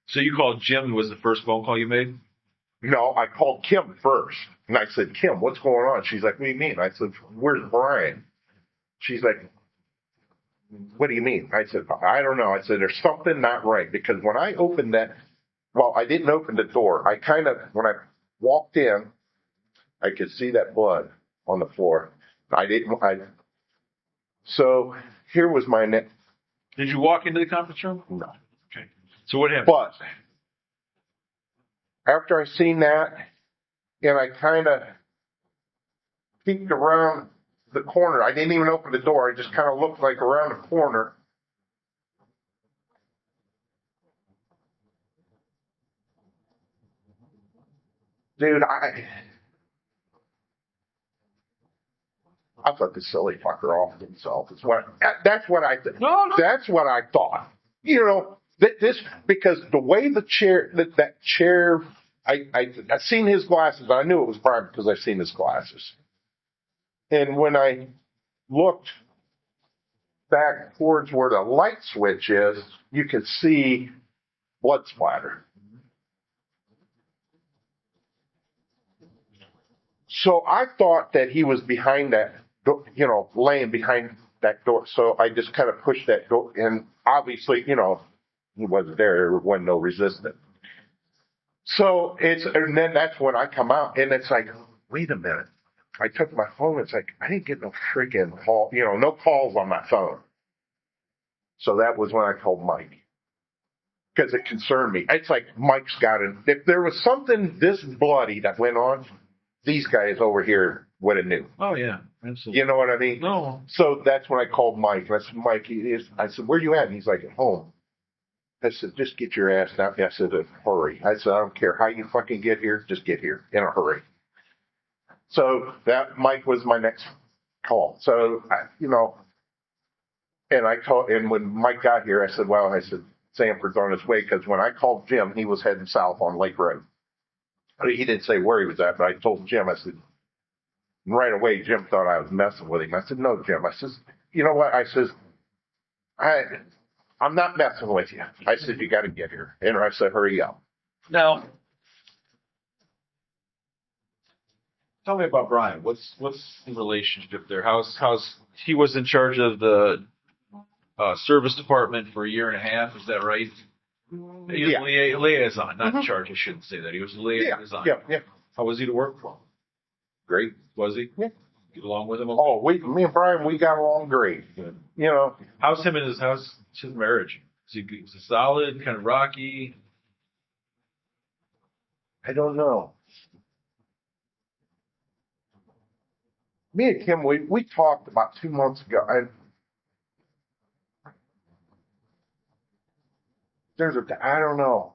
So you called Jim was the first phone call you made? No, I called Kim first. And I said, Kim, what's going on? She's like, what do you mean? I said, where's Brian? She's like, what do you mean? I said, I don't know. I said, there's something not right. Because when I opened that, well, I didn't open the door. I kind of, when I walked in, I could see that blood on the floor. So here was my next. Did you walk into the conference room? No. Okay. So what happened? But after I seen that, and I kind of peeked around the corner. I didn't even open the door. I just kind of looked like around the corner. Dude, I thought this silly fucker off himself. That's what I think. No. That's what I thought. You know, this because the way the chair, that chair, I seen his glasses. I knew it was Brian because I seen his glasses. And when I looked back towards where the light switch is, you could see blood splatter. So I thought that he was behind that, you know, laying behind that door. So I just kind of pushed that door, and obviously, you know, he wasn't there. There wasn't no resistance. So and then that's when I come out, and it's like, wait a minute. I took my phone. It's like, I didn't get no freaking call, you know, no calls on my phone. So that was when I called Mike. Because it concerned me. It's like, Mike's got it. If there was something this bloody that went on, these guys over here would have knew. Oh, yeah. Absolutely. You know what I mean? No. So that's when I called Mike. I said, Mike, I said, where you at? And he's like, at home. I said, just get your ass down. I said, hurry. I said, I don't care how you fucking get here. Just get here in a hurry. So that Mike was my next call. So, you know, and I called, and when Mike got here, I said, well, Sanford's on his way, because when I called Jim, he was heading south on Lake Road. He didn't say where he was at, but I told Jim, I said, right away, Jim thought I was messing with him. I said, no, Jim. I says, you know what? I says, I'm not messing with you. I said, you got to get here. And I said, hurry up. Now, tell me about Bryon. What's the relationship there? How's he was in charge of the service department for a year and a half? Is that right? He was liaison, not in charge. I shouldn't say that. He was a liaison. Yeah. How was he to work for? Great. Was he? Yeah. Get along with him? Oh, me and Brian, we got along great. Good. You know. How's his marriage? Is it solid, kind of rocky? I don't know. Me and Kim, we talked about 2 months ago. I don't know.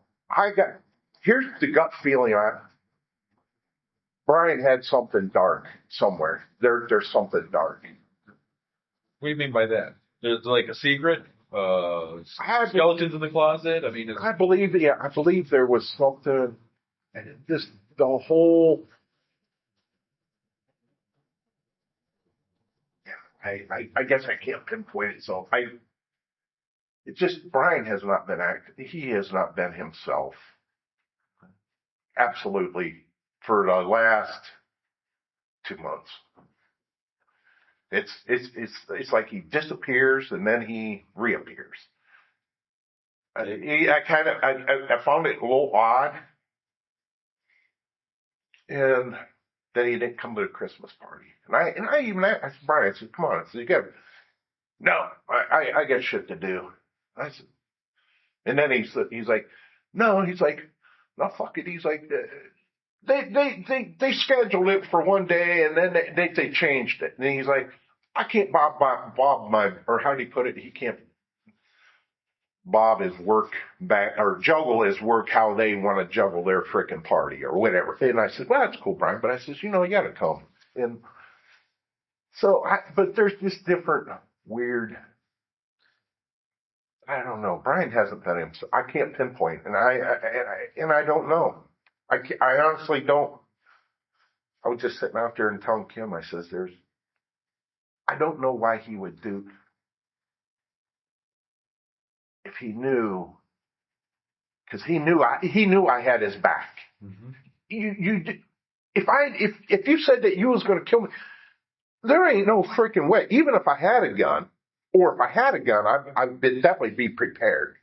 Here's the gut feeling. Brian had something dark somewhere. There's something dark. What do you mean by that? There's like a secret? Skeletons in the closet? I mean, I believe there was something. The whole. I guess I can't pinpoint it. So it's just Brian has not been active. He has not been himself. Absolutely, for the last 2 months. It's like he disappears and then he reappears. I found it a little odd, and that he didn't come to the Christmas party. And I even asked, I said, Brian, I said, come on. I said, no, I got shit to do. I said, and then he's like, no, fuck it. He's like, they scheduled it for one day and then they changed it. And he's like, I can't bob my, or how do you put it? He can't bob his work back or juggle his work how they want to juggle their frickin' party or whatever. And I said, well, that's cool, Brian. But I says, you got to come. And so, but there's this different weird. I don't know. Bryon hasn't been him. So I can't pinpoint, and I don't know. I honestly don't. I was just sitting out there and telling Kim, I says, I don't know why he would do, if he knew, because he knew I had his back. Mm-hmm. If you said that you was going to kill me, there ain't no freaking way. Even if I had a gun, I would definitely be prepared.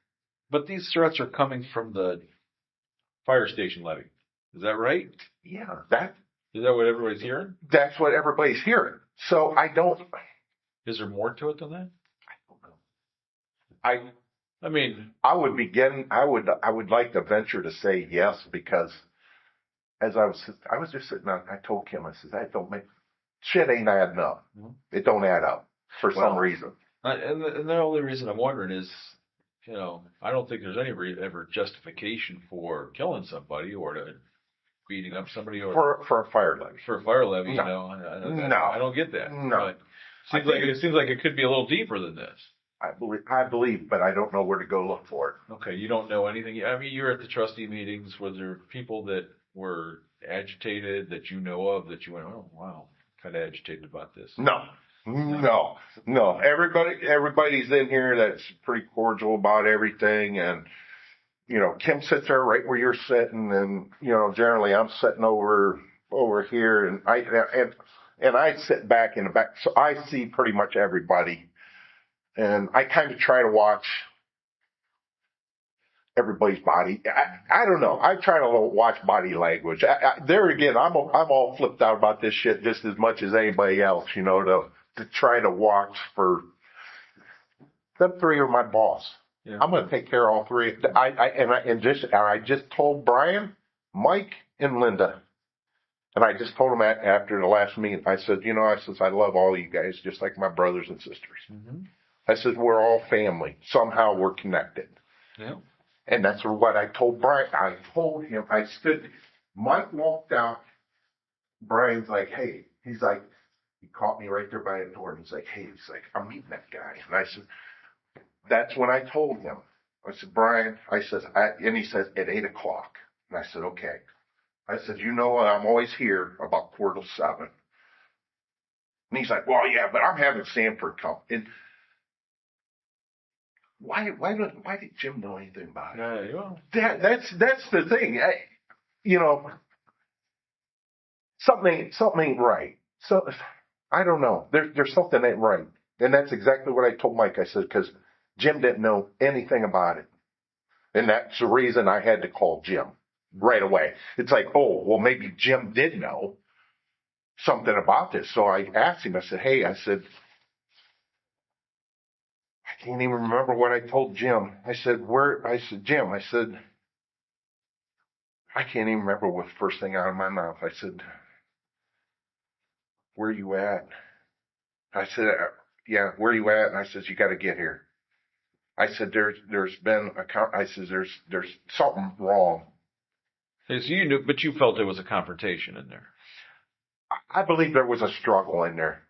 But these threats are coming from the fire station levy. Is that right? Yeah, Is that what everybody's hearing? that's what everybody's hearing. So I don't. Is there more to it than that? I mean, I would like to venture to say yes, because as I was just sitting there, I told Kim, I said, that don't make, shit ain't adding up. Mhm. It don't add up for some reason. and the only reason I'm wondering is, I don't think there's any ever justification for killing somebody or to beating up somebody or For a fire levy. for a fire levy. No. I don't get that. No. But it seems like it could be a little deeper than this. I believe, but I don't know where to go look for it. Okay, you don't know anything. I mean, you're at the trustee meetings. Was there people that were agitated that you know of that you went, oh wow, kind of agitated about this? No. Everybody's in here that's pretty cordial about everything, and Kim sits there right where you're sitting, and generally I'm sitting over here, and I sit back in the back, so I see pretty much everybody, and I kind of try to watch everybody's body. I don't know. I try to watch body language. There again, I'm all flipped out about this shit just as much as anybody else. To try to watch for them three are my boss. Yeah. I'm going to take care of all three. I just told Bryon, Mike, and Lynda, and I just told them after the last meeting. I said, I love all you guys just like my brothers and sisters. Mm-hmm. I said we're all family. Somehow we're connected. Yeah. And that's what I told Bryon. I told him, Mike walked out. Bryon's like, hey, he's like, he caught me right there by the door. And he's like, hey, I'm meeting that guy. And I said, that's when I told him. I said, Bryon, and he says, at 8:00. And I said, okay. I said, I'm always here about 6:45. And he's like, well, yeah, but I'm having Sanford come. And why did Jim know anything about it? That's the thing. Something ain't right. So I don't know. There's something ain't right, and that's exactly what I told Mike. I said because Jim didn't know anything about it, and that's the reason I had to call Jim right away. It's like, oh, well, maybe Jim did know something about this. So I asked him. I said, hey, I can't even remember what I told Jim. I said, Jim, I can't even remember what the first thing out of my mouth. I said, where you at? I said, yeah, where you at? And I said, you got to get here. I said, there's been there's something wrong. So you knew, but you felt there was a confrontation in there. I believe there was a struggle in there.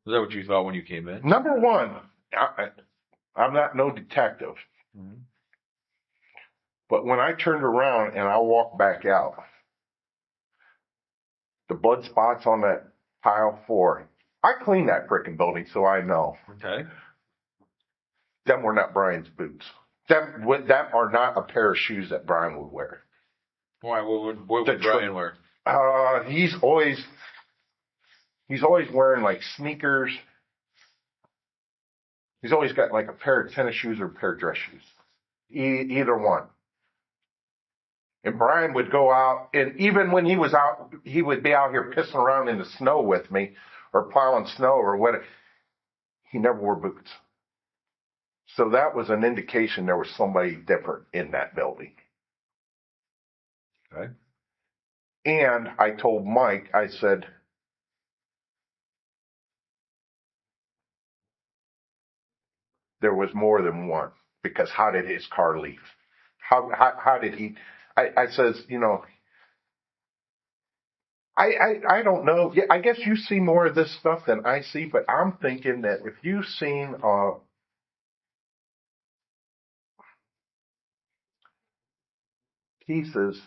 Is that what you thought when you came in? Number one, I'm not no detective. Mm-hmm. But when I turned around and I walked back out, the blood spots on that tile floor, I cleaned that frickin' building, so I know. Okay. Them were not Bryon's boots. Them are not a pair of shoes that Bryon would wear. Why? What would Bryon wear? He's always wearing like sneakers. He's always got like a pair of tennis shoes or a pair of dress shoes. Either one. And Bryon would go out, and even when he was out, he would be out here pissing around in the snow with me or plowing snow or whatever. He never wore boots. So that was an indication there was somebody different in that building. Okay. And I told Mike, I said, there was more than one, because how did his car leave? How did he? I says, I don't know. Yeah, I guess you see more of this stuff than I see, but I'm thinking that if you've seen pieces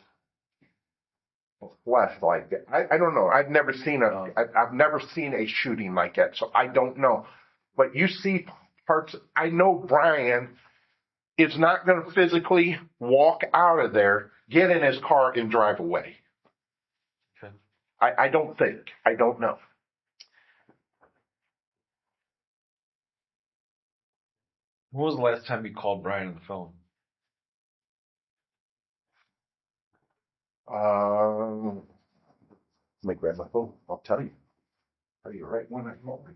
of flesh like that, I don't know. I've never seen I've never seen a shooting like that, so I don't know. But you see parts. I know Bryon is not going to physically walk out of there, get in his car, and drive away. Okay. I don't think. I don't know. When was the last time you called Bryon on the phone? Let me grab my phone. I'll tell you. Tell you right when I call.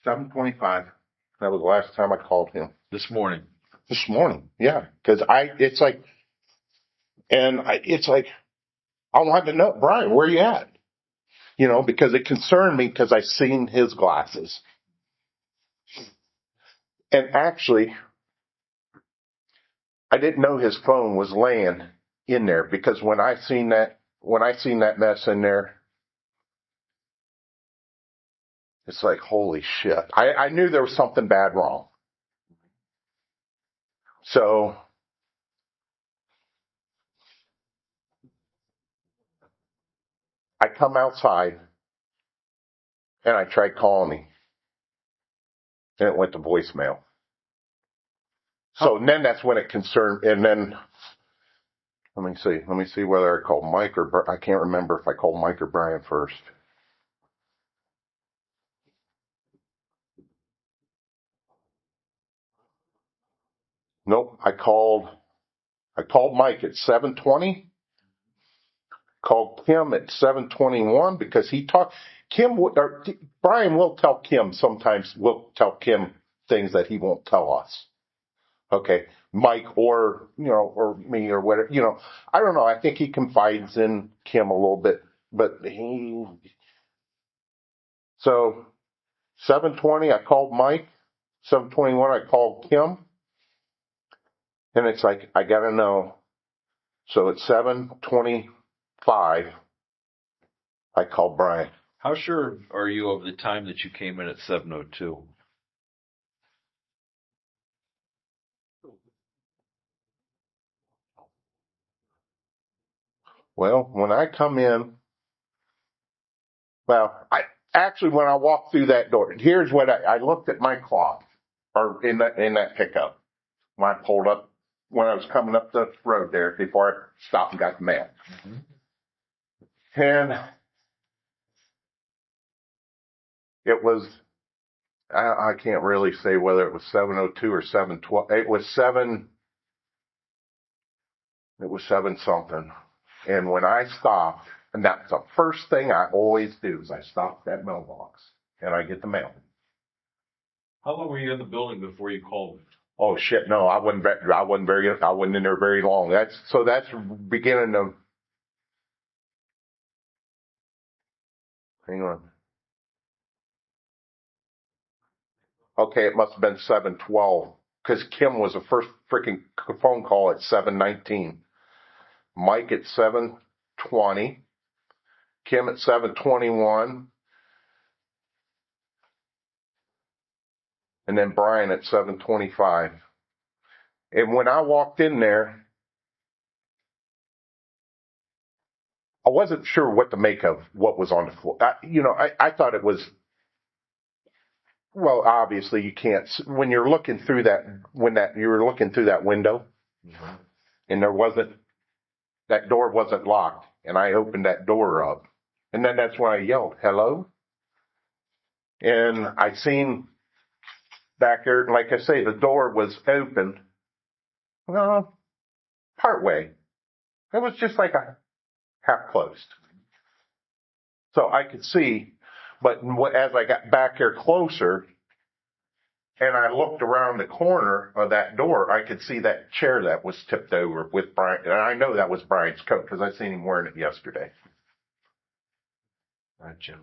7:25. That was the last time I called him. This morning. This morning, yeah. Because it's like, it's like, I wanted to know, Bryon, where you at? You know, because it concerned me because I seen his glasses. And actually, I didn't know his phone was laying in there because when I seen that mess in there, it's like, holy shit. I knew there was something bad wrong. So I come outside and I tried calling him and it went to voicemail. So then that's when it concerned, and then let me see whether I called Mike or I can't remember if I called Mike or Bryon first. Nope, I called Mike at 7:20. Called Kim at 7:21 because Bryon will tell Kim sometimes. Will tell Kim things that he won't tell us. Okay, Mike or me or whatever. I don't know. I think he confides in Kim a little bit, but so 7:20 I called Mike. 7:21 I called Kim, and it's like I gotta know. So at 7:25 I called Bryon. How sure are you of the time that you came in at 7:02? Well, when I come in, when I walked through that door, here's what I looked at my clock, or in that pickup, when I pulled up, when I was coming up the road there before I stopped and got the mail. Mm-hmm. And it was, I can't really say whether it was 7:02 or 7:12. It was 7 something. And when I stopped, and that's the first thing I always do is I stop at that mailbox and I get the mail. How long were you in the building before you called? Oh shit! No, I wasn't in there very long. That's beginning of. Hang on. Okay, it must have been 7:12 because Kim was the first freaking phone call at 7:19. Mike at 7:20. Kim at 7:21. And then Bryon at 7:25. And when I walked in there, I wasn't sure what to make of what was on the floor. I thought it was, well, obviously you can't, when you're looking through that, you were looking through that window, mm-hmm. And that door wasn't locked, and I opened that door up. And then that's when I yelled, hello? And I seen back there, like I say, the door was open, part way. It was just like a half closed. So I could see, but as I got back here closer, and I looked around the corner of that door, I could see that chair that was tipped over with Bryon. And I know that was Bryan's coat because I seen him wearing it yesterday. Gotcha.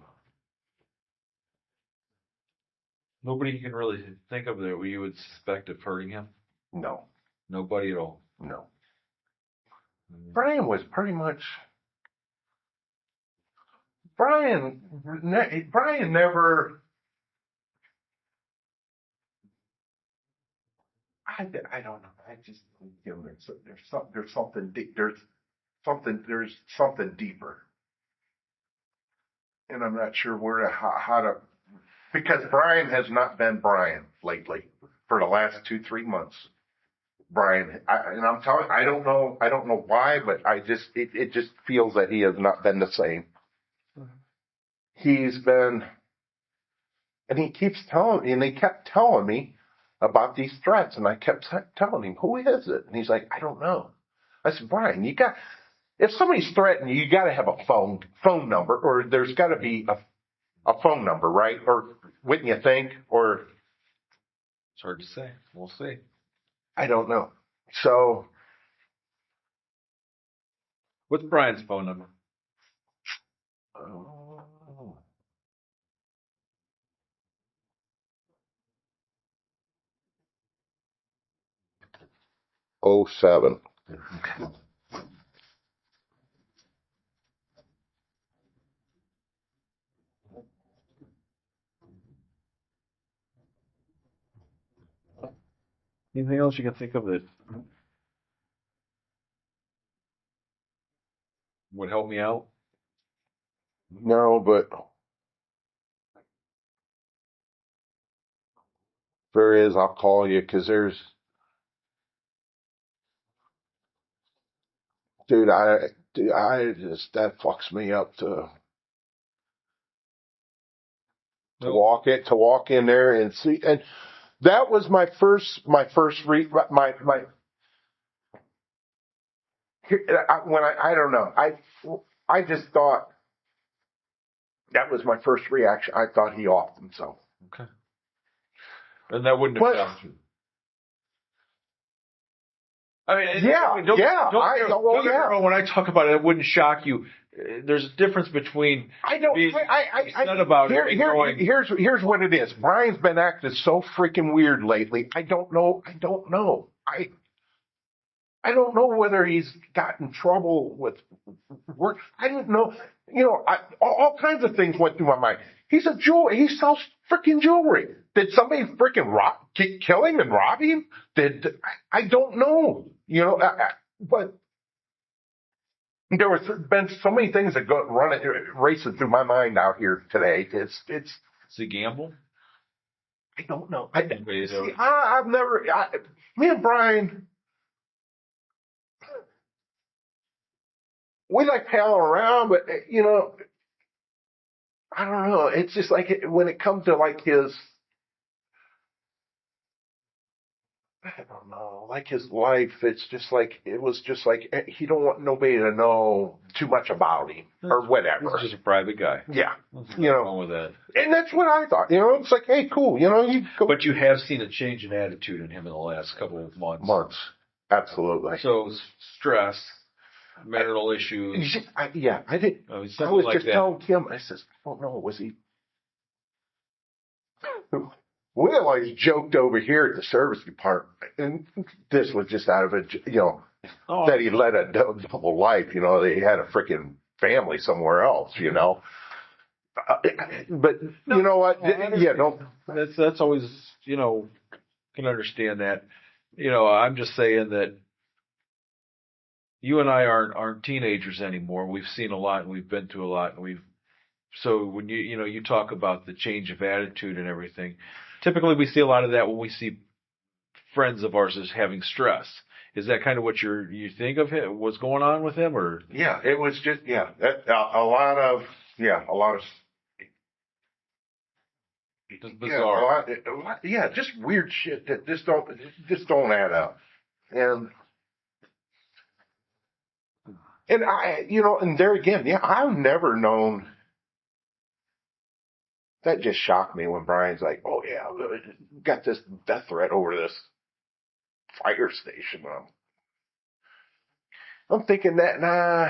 Nobody you can really think of that you would suspect of hurting him? No. Nobody at all? No. Bryon was pretty much... Bryon never... I don't know. I just, there's something deeper. And I'm not sure how to, because Bryon has not been Bryon lately for the last 2-3 months. Bryon, I'm telling, I don't know why, but it just feels that he has not been the same. He's been, and he keeps telling me, and they kept telling me about these threats, and I kept telling him, who is it? And he's like, I don't know. I said, Bryon, if somebody's threatening you, you got to have a phone number, or there's got to be a phone number, right? Or wouldn't you think? Or it's hard to say. We'll see. I don't know. So, what's Bryan's phone number? 07. Anything else you can think of that would help me out? No, but if there is, I'll call you, because dude, that fucks me up to walk in there and see. And that was my first I don't know. I just thought that was my first reaction. I thought he offed himself. Okay. And that wouldn't have shocked you. I mean, don't get me wrong, when I talk about it, it wouldn't shock you. There's a difference between being upset about it and going... Here's what it is. Bryan's been acting so freaking weird lately. I don't know. I don't know whether he's got in trouble with work. I don't know. All kinds of things went through my mind. He sells freaking jewelry. Did somebody freaking kill him and rob him? I don't know. But there was been so many things that racing through my mind out here today. It's a gamble. I don't know. I've never. Me and Bryon, we like palling around, but I don't know. It's just like when it comes to like his. I don't know, like his life, it was just like he don't want nobody to know too much about him or whatever. He's just a private guy. Yeah. Nothing wrong with that. And that's what I thought. It's like, hey, cool. But you have seen a change in attitude in him in the last couple of months. Absolutely. So stress, marital issues. I did. I was just telling Kim, I says, I don't know, was he... We always joked over here at the service department, and this was just out of that he led a double life. That he had a freaking family somewhere else. But you know what? That's always can understand that. I'm just saying that you and I aren't teenagers anymore. We've seen a lot and we've been through a lot, and so when you talk about the change of attitude and everything. Typically, we see a lot of that when we see friends of ours as having stress. Is that kind of what you think of him? What's going on with him, or? Yeah, it was just a lot of just bizarre. Just weird shit that just don't add up, and I and there again, I've never known that just shocked me when Brian's like, "Oh yeah, got this death threat over this fire station." I'm thinking that, nah,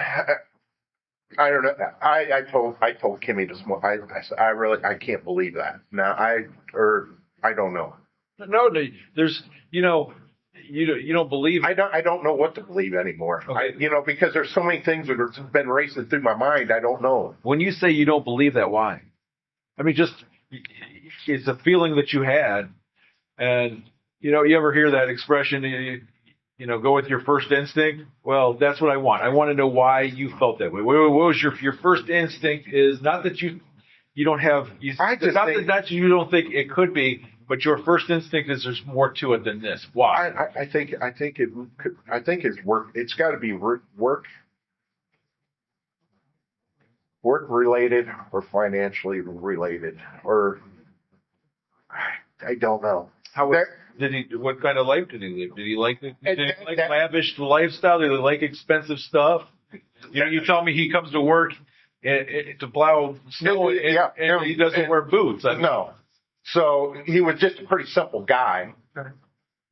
I don't know. I told Kimmy this morning. I said, I can't believe that. Now I don't know. No, there's, you don't believe. I don't know what to believe anymore. Okay. Because there's so many things that have been racing through my mind. I don't know. When you say you don't believe that, why? I mean, just it's a feeling that you had, and you ever hear that expression? Go with your first instinct. Well, that's what I want. I want to know why you felt that way. What was your first instinct? Is not that you don't have. That you don't think it could be, but your first instinct is there's more to it than this. Why? I think it's work. It's got to be work related or financially related, or I don't know. What kind of life did he live? Did he like lavish lifestyle? Did he like expensive stuff? You tell me he comes to work to plow snow and he doesn't wear boots. No. So he was just a pretty simple guy.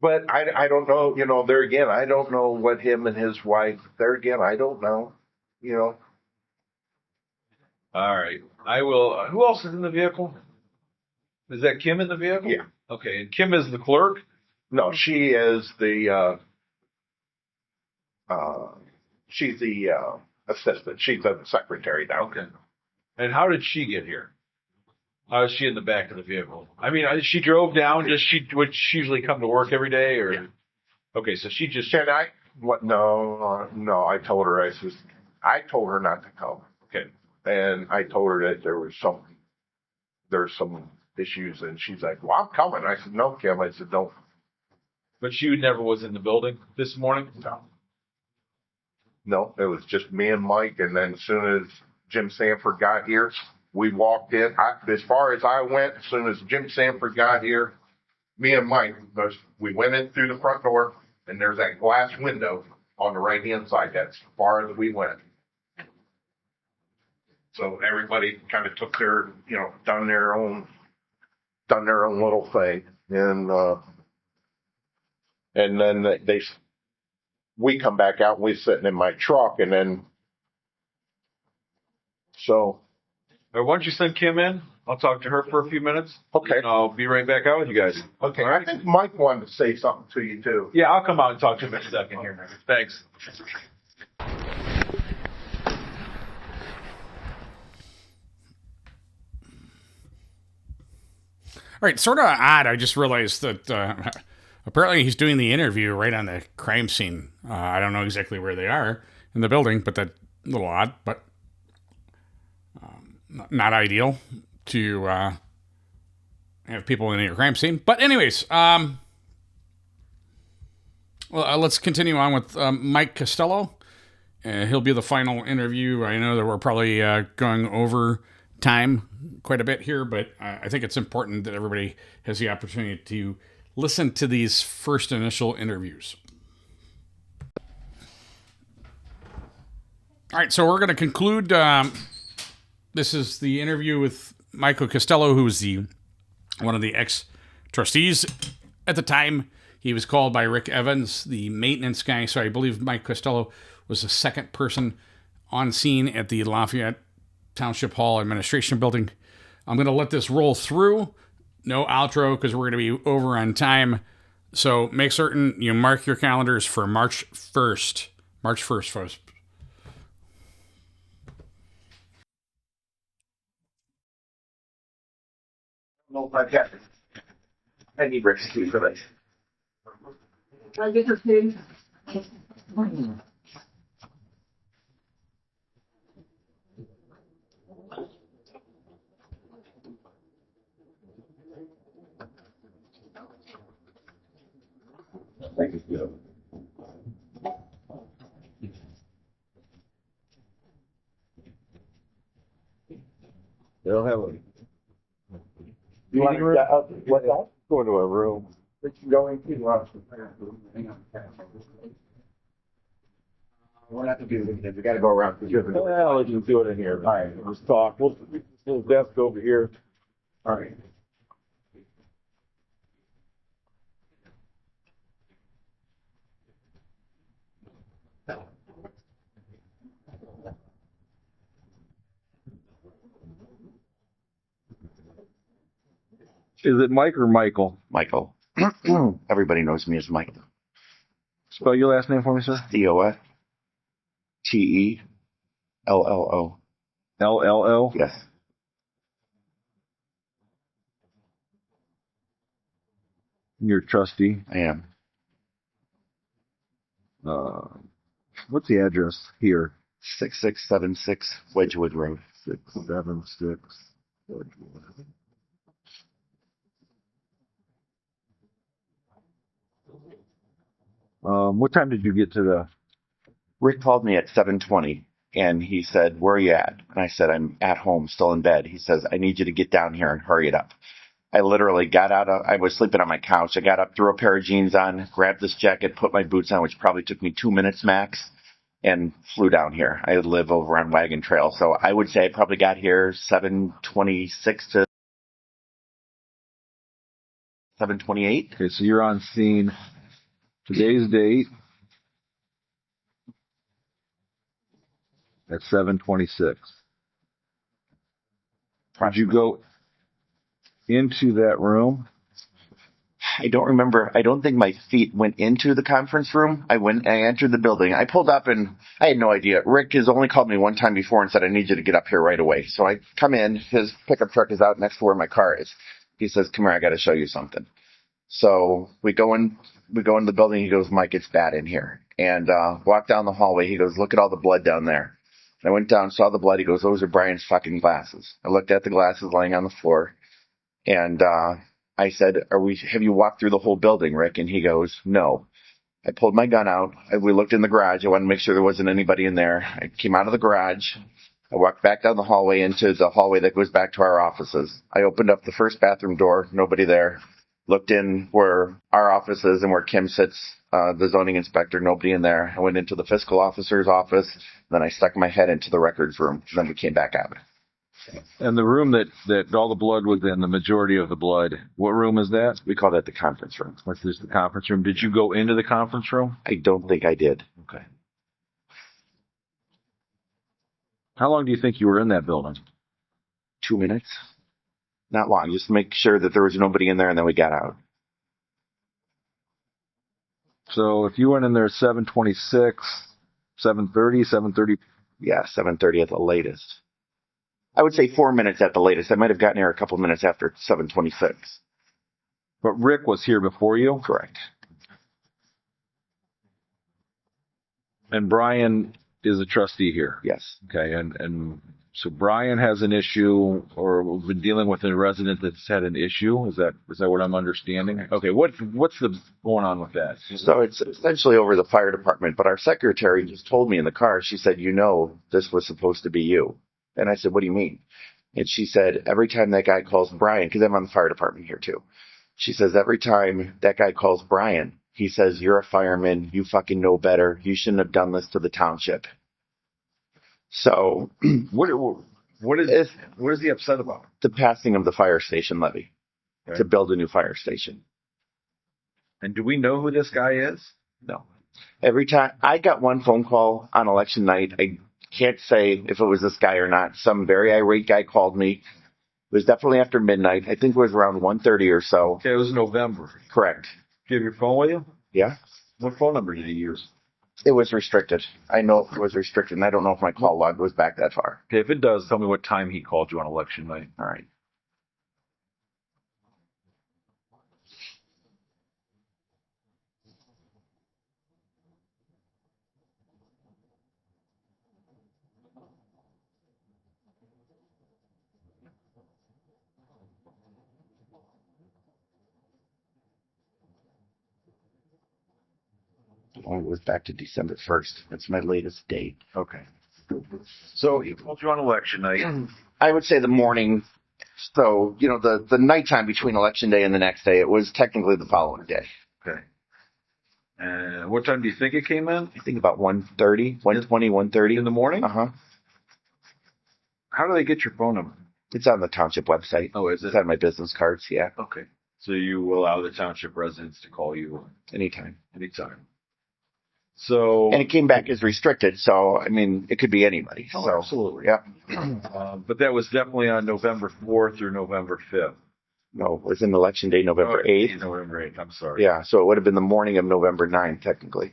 But I don't know, there again, I don't know what him and his wife, there again, I don't know, All right. I will. Who else is in the vehicle? Is that Kim in the vehicle? Yeah. Okay. And Kim is the clerk? No, she is she's the assistant. She's the secretary now. Okay. And how did she get here? How is she in the back of the vehicle? I mean, she drove down. Would she usually come to work every day, or? Yeah. Okay, so she just. Can I? What? No. I told her. I told her not to come. Okay. And I told her that there's some issues, and she's like, "Well, I'm coming." I said, "No, Kim." I said, "Don't." But she never was in the building this morning? No, it was just me and Mike, and then as soon as Jim Sanford got here, we walked in. As far as I went, as soon as Jim Sanford got here, me and Mike, we went in through the front door, and there's that glass window on the right-hand side. That's as far as we went. So everybody kind of took their, done their own little thing, and then we come back out, and we're sitting in my truck, and then so. Why don't you send Kim in? I'll talk to her for a few minutes. Okay. And I'll be right back out with you guys. Okay. Right. I think Mike wanted to say something to you too. Yeah, I'll come out and talk to him in a second here. Thanks. All right, sort of odd. I just realized that apparently he's doing the interview right on the crime scene. I don't know exactly where they are in the building, but that's a little odd, but not ideal to have people in your crime scene. But anyways, let's continue on with Mike Costello. He'll be the final interview. I know that we're probably going over time quite a bit here, but I think it's important that everybody has the opportunity to listen to these first initial interviews. All right, so we're going to conclude. This is the interview with Michael Costello, who was one of the ex-trustees at the time. He was called by Rick Evans, the maintenance guy. So I believe Mike Costello was the second person on scene at the Lafayette Township Hall Administration Building. I'm going to let this roll through. No outro because we're going to be over on time. So make certain you mark your calendars for March 1st. March 1st, folks. No, I got it. I need Rick's key for this. I get her key. Thank you. They'll have a. You want to what's that? Go into a room. We can go into we're not to do it. We got to go around. Well, let's just do it in here. All right. Let's talk. We'll desk over here. All right. Is it Mike or Michael? Michael. Everybody knows me as Mike. Spell your last name for me, sir. Theotelllo. L-L-O? Yes. You're a trustee. I am. What's the address here? 6676 Wedgewood Road. 676 Wedgewood. What time did you get to the... Rick called me at 7:20 and he said, "Where are you at?" And I said, "I'm at home, still in bed." He says, "I need you to get down here and hurry it up." I literally I was sleeping on my couch. I got up, threw a pair of jeans on, grabbed this jacket, put my boots on, which probably took me 2 minutes max, and flew down here. I live over on Wagon Trail. So I would say I probably got here 7:26 to 7:28. Okay, so you're on scene. Today's date at 7:26. Did you go into that room? I don't remember. I don't think my feet went into the conference room. I entered the building. I pulled up and I had no idea. Rick has only called me one time before and said, "I need you to get up here right away." So I come in. His pickup truck is out next to where my car is. He says, "Come here, I got to show you something." So we go in the building. He goes, "Mike, it's bad in here." And walk down the hallway. He goes, "Look at all the blood down there." I went down, saw the blood. He goes, "Those are Bryan's fucking glasses." I looked at the glasses laying on the floor, and I said, "Have you walked through the whole building, Rick?" And he goes, "No." I pulled my gun out. We looked in the garage. I wanted to make sure there wasn't anybody in there. I came out of the garage. I walked back down the hallway into the hallway that goes back to our offices. I opened up the first bathroom door. Nobody there. Looked in where our office is and where Kim sits, the zoning inspector. Nobody in there. I went into the fiscal officer's office. Then I stuck my head into the records room. Then we came back out. And the room that all the blood was in, the majority of the blood, what room is that? We call that the conference room. What's this, the conference room? Did you go into the conference room? I don't think I did. Okay. How long do you think you were in that building? 2 minutes. Not long. Just to make sure that there was nobody in there, and then we got out. So if you went in there 7:26, 7:30, 7:30. Yeah, 7:30 at the latest. I would say 4 minutes at the latest. I might have gotten here a couple minutes after 7:26. But Rick was here before you? Correct. And Bryon is a trustee here? Yes. Okay, and so Bryon has an issue, or we've been dealing with a resident that's had an issue. Is that what I'm understanding? Okay, what's going on with that? So it's essentially over the fire department, but our secretary just told me in the car, she said, "This was supposed to be you." And I said, "What do you mean?" And she said, "Every time that guy calls Bryon," because I'm on the fire department here too. She says, "Every time that guy calls Bryon, he says, 'You're a fireman. You fucking know better. You shouldn't have done this to the township.'" So what is he upset about? The passing of the fire station levy to build a new fire station. And do we know who this guy is? No. Every time I got one phone call on election night, I can't say if it was this guy or not. Some very irate guy called me. It was definitely after midnight. I think it was around 1:30 or so. Okay, it was November. Correct. Do you have your phone with you? Yeah. What phone number did he use? It was restricted. I know it was restricted, and I don't know if my call log goes back that far. Okay, if it does, tell me what time he called you on election night. All right. Oh, it was back to December 1st. That's my latest date. Okay. So he called you on election night. I would say the morning. So, the nighttime between election day and the next day, it was technically the following day. Okay. And what time do you think it came in? I think about 1:30, 1:20, 1:30. In the morning? Uh-huh. How do they get your phone number? It's on the township website. Oh, is it? It's on my business cards, yeah. Okay. So you allow the township residents to call you Anytime. anytime. So. And it came back as restricted, so, I mean, it could be anybody. Oh, so, absolutely. Yeah. But that was definitely on November 4th or November 5th. No, it was in election day, November 8th. November 8th, I'm sorry. Yeah, so it would have been the morning of November 9th, technically.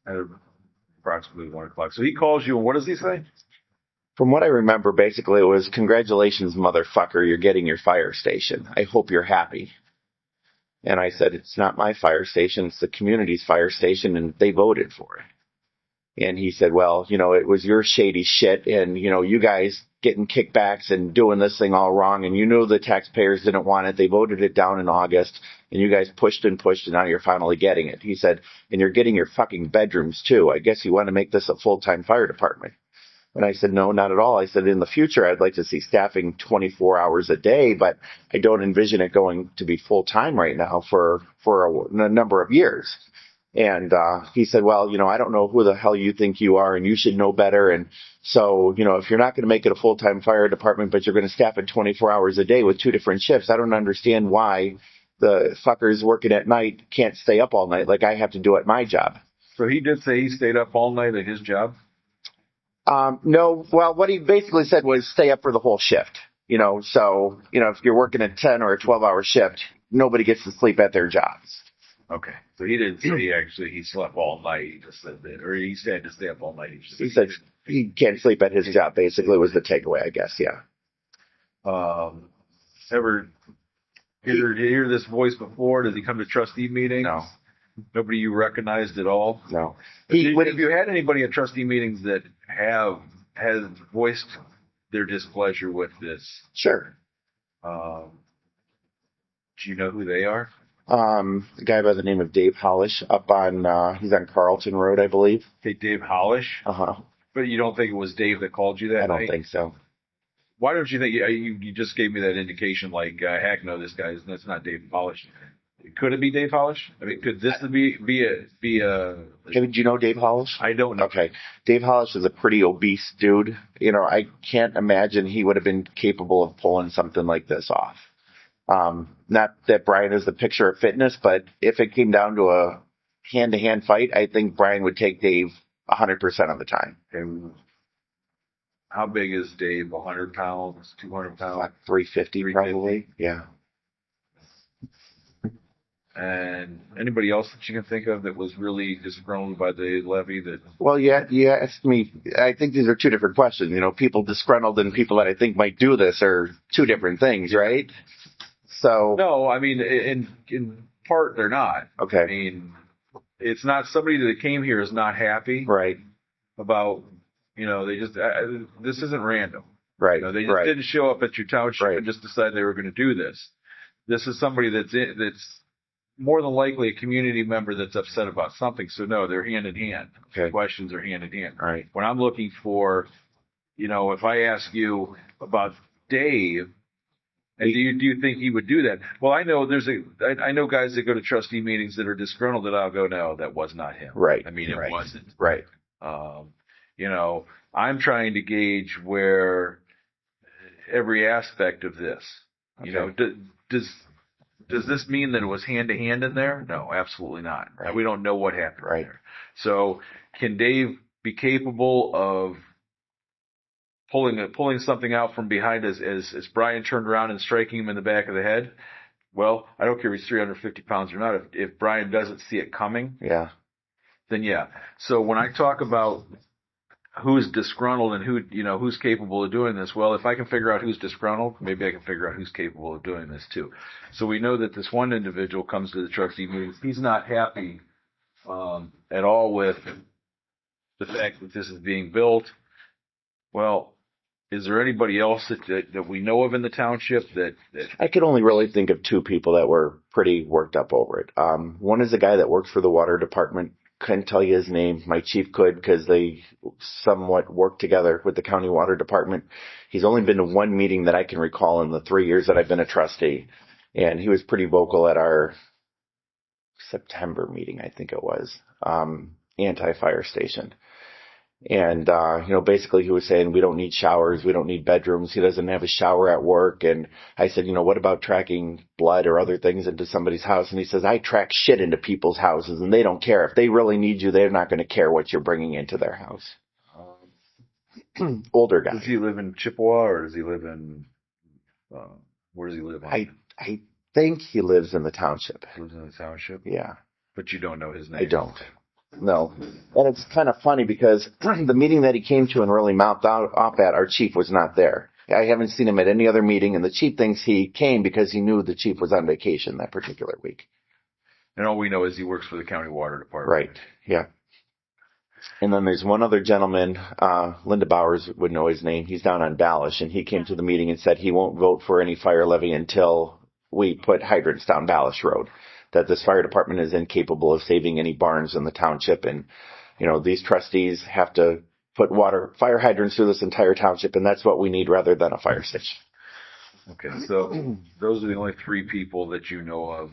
At approximately 1 o'clock. So he calls you, and what does he say? From what I remember, basically it was, congratulations, motherfucker, you're getting your fire station. I hope you're happy. And I said, it's not my fire station, it's the community's fire station, and they voted for it. And he said, well, it was your shady shit, and, you guys getting kickbacks and doing this thing all wrong, and the taxpayers didn't want it. They voted it down in August, and you guys pushed, and now you're finally getting it. He said, and you're getting your fucking bedrooms, too. I guess you want to make this a full-time fire department. And I said, no, not at all. I said, in the future, I'd like to see staffing 24 hours a day, but I don't envision it going to be full-time right now for a number of years. And he said, well, I don't know who the hell you think you are, and you should know better. And so, if you're not going to make it a full-time fire department, but you're going to staff it 24 hours a day with 2 different shifts, I don't understand why the fuckers working at night can't stay up all night like I have to do at my job. So he did say he stayed up all night at his job? No, well, what he basically said was stay up for the whole shift. So, if you're working a 10 or a 12-hour shift, nobody gets to sleep at their jobs. Okay. So he didn't say he slept all night. He just said that, or he said to stay up all night. He said he can't sleep at his job, basically, was the takeaway, I guess, yeah. Ever hear this voice before? Does he come to trustee meetings? No. Nobody you recognized at all? No. Have you had anybody at trustee meetings that has voiced their displeasure with this? Sure. Do you know who they are? A guy by the name of Dave Hollish up on, he's on Carlton Road, I believe. Okay, Dave Hollish? Uh-huh. But you don't think it was Dave that called you that night? I don't think so. Why don't you think, you just gave me that indication like, heck no, that's not Dave Hollish. Could it be Dave Hollish? I mean, could this be a? Do you know Dave Hollish? I don't know. Okay. Dave Hollish is a pretty obese dude. I can't imagine he would have been capable of pulling something like this off. Not that Bryon is the picture of fitness, but if it came down to a hand-to-hand fight, I think Bryon would take Dave 100% of the time. And how big is Dave? 100 pounds? 200 pounds? Like 350 probably. Yeah. And anybody else that you can think of that was really disgruntled by the levy? Well, yeah, you asked me. I think these are 2 different questions. People disgruntled and people that I think might do this are 2 different things, right? So. No, I mean, in part they're not. Okay. I mean, it's not somebody that came here is not happy. Right. About, they just, this isn't random. Right. They just didn't show up at your township and just decide they were going to do this. This is somebody that's more than likely a community member that's upset about something. So no, they're hand in hand. Okay. Questions are hand in hand. All right. When I'm looking for, if I ask you about Dave, and do you think he would do that? Well, I know I know guys that go to trustee meetings that are disgruntled that I'll go, no, that was not him. Right. I mean, it wasn't. Right. I'm trying to gauge where every aspect of this, does this mean that it was hand to hand in there? No, absolutely not. Right. We don't know what happened there. So can Dave be capable of pulling something out from behind as Bryon turned around and striking him in the back of the head? Well, I don't care if he's 350 pounds or not. If Bryon doesn't see it coming, then yeah. So when I talk about who's disgruntled and who's capable of doing this, well, if I can figure out who's disgruntled, maybe I can figure out who's capable of doing this too. So we know that this one individual comes to the trustee meeting. He's not happy at all with the fact that this is being built. Well, is there anybody else that we know of in the township that I could only really think of 2 people that were pretty worked up over it. One is a guy that works for the water department. Couldn't tell you his name. My chief could because they somewhat work together with the county water department. He's only been to 1 meeting that I can recall in the 3 years that I've been a trustee. And he was pretty vocal at our September meeting, I think it was, anti-fire station. And, basically he was saying, we don't need showers. We don't need bedrooms. He doesn't have a shower at work. And I said, what about tracking blood or other things into somebody's house? And he says, I track shit into people's houses and they don't care. If they really need you, they're not going to care what you're bringing into their house. Older guy. Does he live in Chippewa or does he live in, where does he live? I think he lives in the township. Lives in the township? Yeah. But you don't know his name? I don't. No. And it's kind of funny because the meeting that he came to and really mouthed off at, our chief was not there. I haven't seen him at any other meeting, and the chief thinks he came because he knew the chief was on vacation that particular week. And all we know is he works for the county water department. Right, yeah. And then there's one other gentleman, Lynda Bowers would know his name. He's down on Ballish, and he came to the meeting and said he won't vote for any fire levy until we put hydrants down Ballish Road, that this fire department is incapable of saving any barns in the township. And, these trustees have to put fire hydrants through this entire township, and that's what we need rather than a fire station. Okay, so those are the only three people that you know of,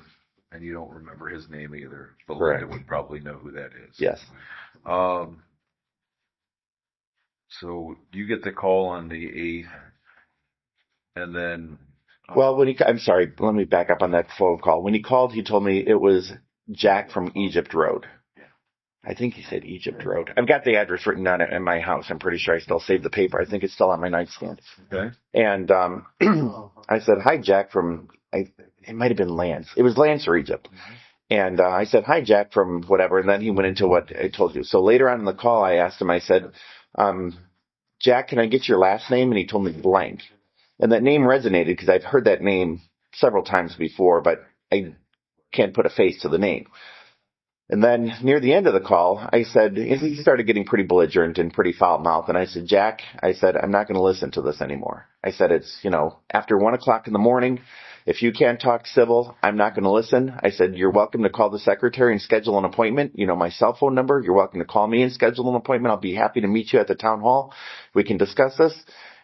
and you don't remember his name either. But Lynda would probably know who that is. Yes. So you get the call on the 8th, and then... Well, I'm sorry, let me back up on that phone call. When he called, he told me it was Jack from Egypt Road. I think he said Egypt Road. I've got the address written down in my house. I'm pretty sure I still saved the paper. I think it's still on my nightstand. Okay. And I said, hi, Jack from, it might have been Lance. It was Lance or Egypt. And I said, hi, Jack from whatever. And then he went into what I told you. So later on in the call, I asked him, I said, Jack, can I get your last name? And he told me blank. And that name resonated because I've heard that name several times before, but I can't put a face to the name. And then near the end of the call, I said, he started getting pretty belligerent and pretty foul-mouthed. And I said, Jack, I'm not going to listen to this anymore. I said, it's, after 1 o'clock in the morning, if you can't talk civil, I'm not going to listen. I said, you're welcome to call the secretary and schedule an appointment. My cell phone number. You're welcome to call me and schedule an appointment. I'll be happy to meet you at the town hall. We can discuss this.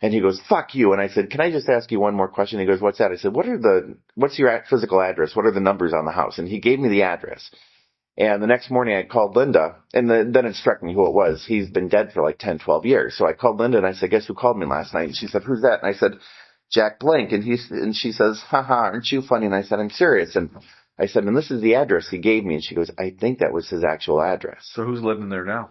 And he goes, fuck you. And I said, can I just ask you one more question? He goes, what's that? I said, what's your physical address? What are the numbers on the house? And he gave me the address. And the next morning I called Lynda, and then it struck me who it was. He's been dead for like 10, 12 years. So I called Lynda and I said, guess who called me last night? And she said, who's that? And I said, Jack Blank. And she says, haha, aren't you funny? And I said, I'm serious. And I said, and this is the address he gave me. And she goes, I think that was his actual address. So who's living there now?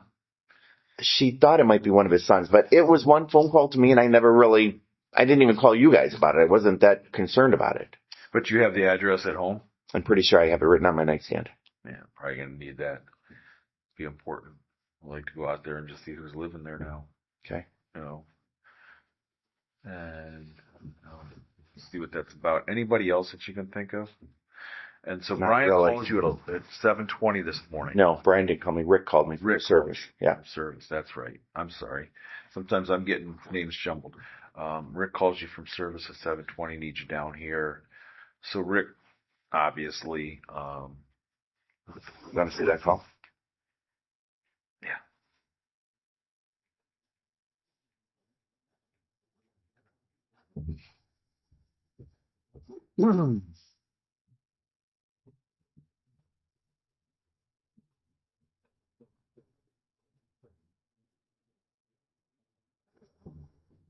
She thought it might be one of his sons, but it was one phone call to me and I didn't even call you guys about it. I wasn't that concerned about it. But you have the address at home? I'm pretty sure I have it written on my nightstand. Yeah, probably going to need that. Be important. I'd like to go out there and just see who's living there now. Okay. And see what that's about. Anybody else that you can think of? And so Not Bryon really. called you at 7:20 this morning. No, Bryon didn't call me. Rick called me. Rick service. Yeah. Service, that's right. I'm sorry. Sometimes I'm getting names jumbled. Rick calls you from service at 7:20, needs you down here. So Rick, obviously, You want to see that call? Yeah.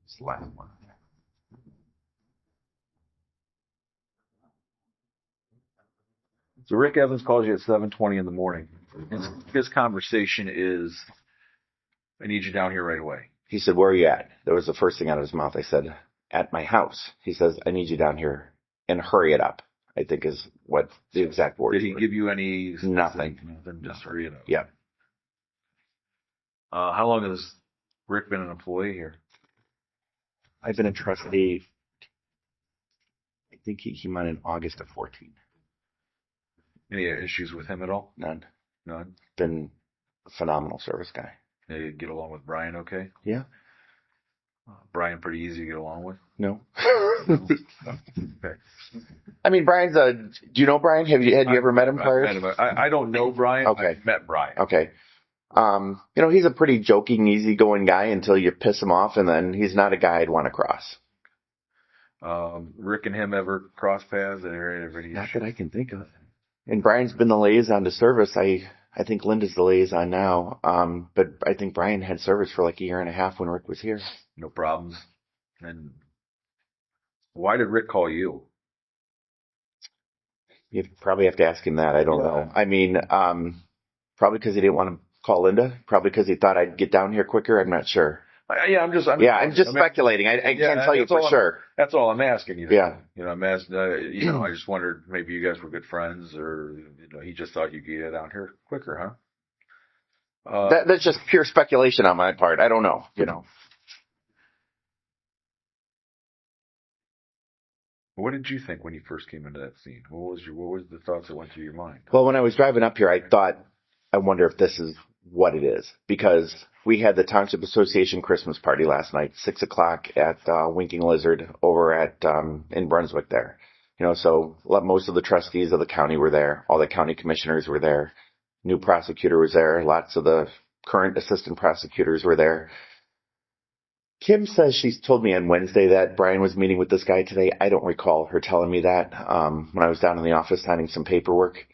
It's the last one. So Rick Evans calls you at 7:20 in the morning. His conversation is, I need you down here right away. He said, where are you at? That was the first thing out of his mouth. I said, at my house. He says, I need you down here and hurry it up, I think is what the exact words Did he were. give you any? Nothing. Nothing, just hurry it up. Yeah. How long has Rick been an employee here? I've been a trustee. I think he came on in August of 14. Any issues with him at all? None. None? Been a phenomenal service guy. You get along with Bryon okay? Yeah. Bryon pretty easy to get along with? No. Okay. I mean, Bryon's do you know Bryon? Had you ever met him prior? I don't know Bryon. Okay. I've met Bryon. Okay. He's a pretty joking, easygoing guy until you piss him off, and then he's not a guy I'd want to cross. Rick and him ever cross paths? Not that I can think of. And Bryon's been the liaison to service. I I think Lynda's the liaison now. But I think Bryon had service for like a year and a half when Rick was here. No problems. And why did Rick call you? You probably have to ask him that. I don't know. I mean, probably because he didn't want to call Lynda. Probably because he thought I'd get down here quicker. I'm not sure. I'm just speculating. I can't tell you for sure. That's all I'm asking you. Yeah. I'm asking, I just wondered maybe you guys were good friends or, he just thought you could get down here quicker, huh? That's just pure speculation on my part. I don't know, What did you think when you first came into that scene? What was the thoughts that went through your mind? Well, when I was driving up here, I thought, I wonder if this is what it is, because we had the Township Association Christmas party last night, 6:00 at Winking Lizard over at in Brunswick there. So most of the trustees of the county were there. All the county commissioners were there. New prosecutor was there. Lots of the current assistant prosecutors were there. Kim says she's told me on Wednesday that Bryon was meeting with this guy today. I don't recall her telling me that when I was down in the office signing some paperwork.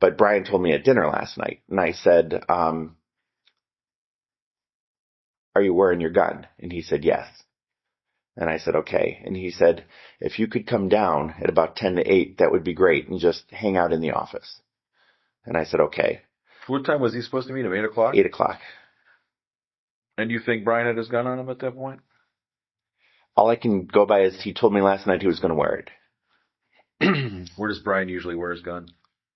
But Bryon told me at dinner last night, and I said, are you wearing your gun? And he said, yes. And I said, okay. And he said, if you could come down at about 10 to 8, that would be great, and just hang out in the office. And I said, okay. What time was he supposed to meet him? 8:00? 8:00. And you think Bryon had his gun on him at that point? All I can go by is he told me last night he was going to wear it. Where does Bryon usually wear his gun?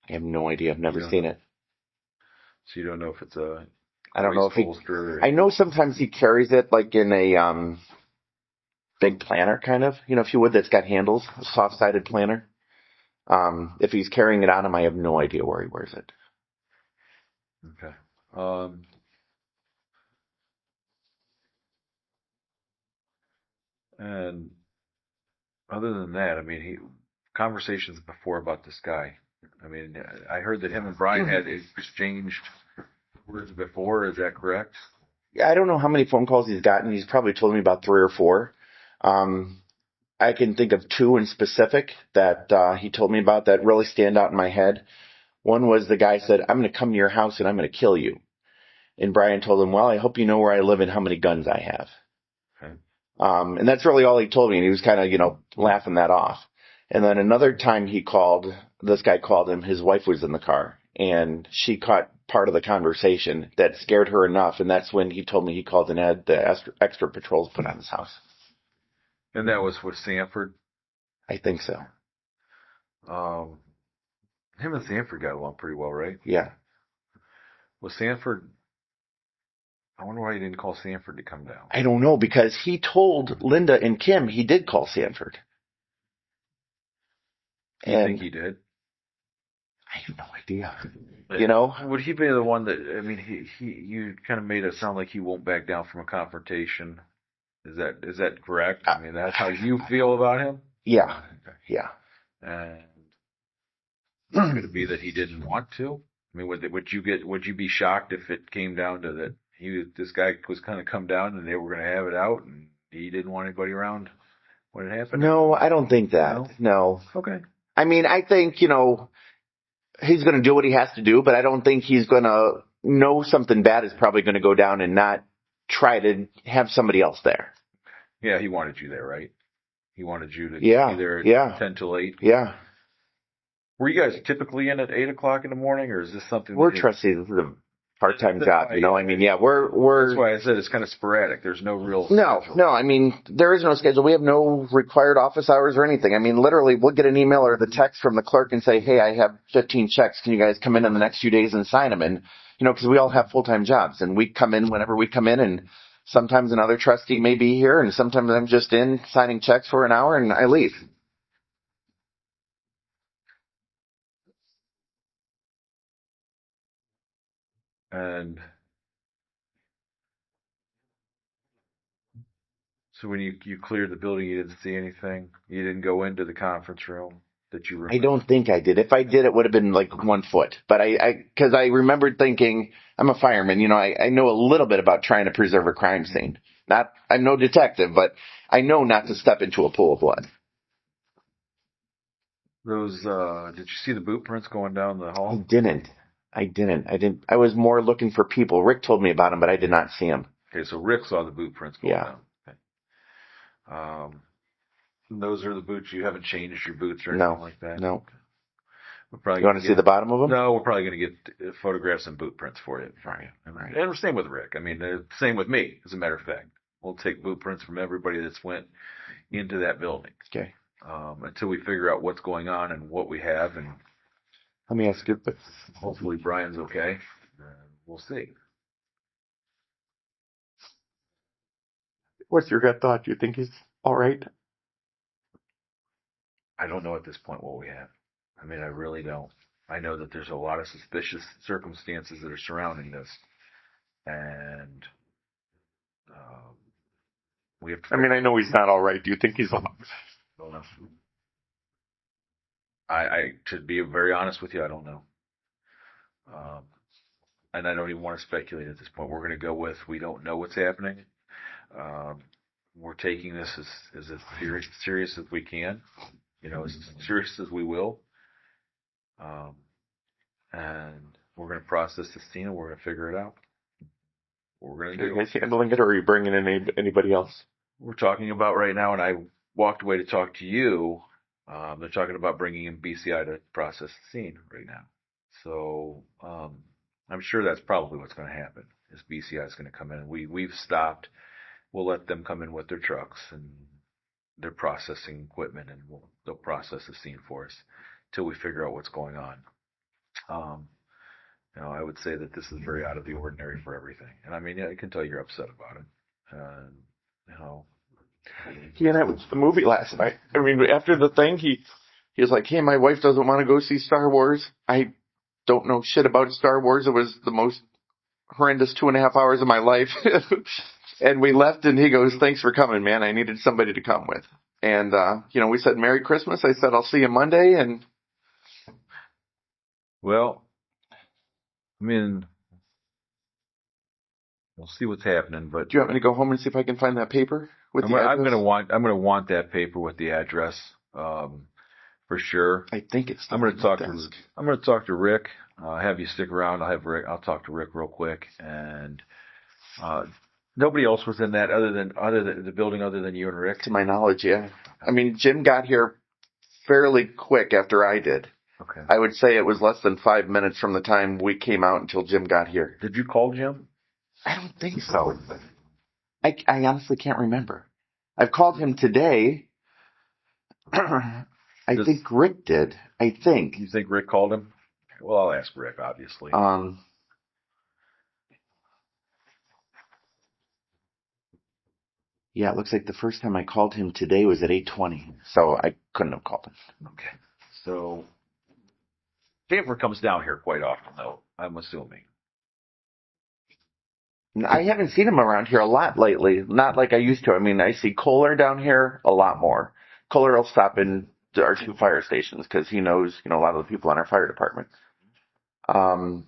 I have no idea. I've never seen it. So you don't know if it's a... I don't know if I know sometimes he carries it like in a big planner, kind of. If you would, that's got handles, a soft-sided planner. If he's carrying it on him, I have no idea where he wears it. Okay. And other than that, conversations before about this guy. I heard that him and Bryon had exchanged words before. Is that correct? Yeah, I don't know how many phone calls he's gotten. He's probably told me about 3 or 4. I can think of 2 in specific that he told me about that really stand out in my head. One was the guy said, I'm going to come to your house and I'm going to kill you. And Bryon told him, well, I hope you know where I live and how many guns I have. Okay. And that's really all he told me. And he was kind of, laughing that off. And then another time this guy called him, his wife was in the car and she caught part of the conversation that scared her enough. And that's when he told me he called and had the extra patrols put on his house. And that was with Sanford? I think so. Him and Sanford got along pretty well, right? Yeah. Was Sanford... I wonder why he didn't call Sanford to come down. I don't know, because he told Lynda and Kim he did call Sanford. You think he did? I have no idea. Would he be the one that, you kind of made it sound like he won't back down from a confrontation. Is that correct? That's how you feel about him? Yeah. Yeah. And could it be that he didn't want to? Would you be shocked if it came down to that this guy was kind of come down and they were going to have it out and he didn't want anybody around when it happened? No, I don't think that. No. Okay. I think, he's going to do what he has to do, but I don't think he's going to know something bad is probably going to go down and not try to have somebody else there. Yeah, he wanted you there, right? He wanted you to be there at 10 till 8. Yeah. Were you guys typically in at 8:00 in the morning, or is this something? We're trustees. This is a part-time job, we're. That's why I said it's kind of sporadic. There's no real. No. There is no schedule. We have no required office hours or anything. Literally, we'll get an email or the text from the clerk and say, hey, I have 15 checks. Can you guys come in the next few days and sign them? And, because we all have full-time jobs and we come in whenever we come in, and sometimes another trustee may be here and sometimes I'm just in signing checks for an hour and I leave. And so when you cleared the building, you didn't see anything? You didn't go into the conference room that you remember? I don't think I did. If I did, it would have been like 1 foot. But because I remembered thinking, I'm a fireman, I know a little bit about trying to preserve a crime scene. I'm no detective, but I know not to step into a pool of blood. Did you see the boot prints going down the hall? I didn't. I didn't. I was more looking for people. Rick told me about him, but I did not see him. Okay, so Rick saw the boot prints going Yeah. down. Okay. Those are the boots. You haven't changed your boots or anything like that? No. We're probably You want to see the bottom of them? No, we're probably going to get photographs and boot prints for you. Right. And same with Rick. I mean, same with me, as a matter of fact. We'll take boot prints from everybody that's went into that building. Okay. Until we figure out what's going on and what we have, and Let me ask you, but hopefully Brian's okay. We'll see. what's your gut thought? Do you think he's all right? I don't know at this point what we have. I mean, I really don't. I know that there's a lot of suspicious circumstances that are surrounding this, and we have to. I mean, I know he's not all right. Do you think he's all right? I don't know. I to be very honest with you, I don't know. And I don't even want to speculate at this point. We're going to go with we don't know what's happening. We're taking this as serious as we can, as serious as we will. And we're going to process the scene and we're going to figure it out. We're going to do. Are you guys handling it, or are you bringing in anybody else? We're talking about right now, and I walked away to talk to you. They're talking about bringing in BCI to process the scene right now. So I'm sure that's probably what's going to happen. Is BCI is going to come in. We've stopped. We'll let them come in with their trucks and their processing equipment, and they'll process the scene for us till we figure out what's going on. I would say that this is very out of the ordinary for everything. And I mean, I can tell you're upset about it. He and I watched the movie last night. I mean, after the thing, he was like, "Hey, my wife doesn't want to go see Star Wars. I don't know shit about Star Wars. It was the most horrendous 2.5 hours of my life." And we left, and he goes, "Thanks for coming, man. I needed somebody to come with." And, we said, "Merry Christmas." I said, "I'll see you Monday." And well, I mean, we'll see what's happening. But do you want me to go home and see if I can find that paper with the address? I'm gonna want that paper with the address, for sure. I think it's. I'm gonna talk to Rick. Have you stick around. I'll talk to Rick real quick. And nobody else was in that other than the building other than you and Rick. To my knowledge, yeah. I mean, Jim got here fairly quick after I did. Okay. I would say it was less than 5 minutes from the time we came out until Jim got here. Did you call Jim? I don't think so. I honestly can't remember. I've called him today. I think Rick did. I think. You think Rick called him? Well, I'll ask Rick, obviously. Yeah, it looks like the first time I called him today was at 8:20, so I couldn't have called him. Okay. So, Jennifer comes down here quite often, though, I'm assuming. I haven't seen him around here a lot lately, not like I used to. I mean, I see Kohler down here a lot more. Kohler will stop in our 2 fire stations because he knows, a lot of the people on our fire department. I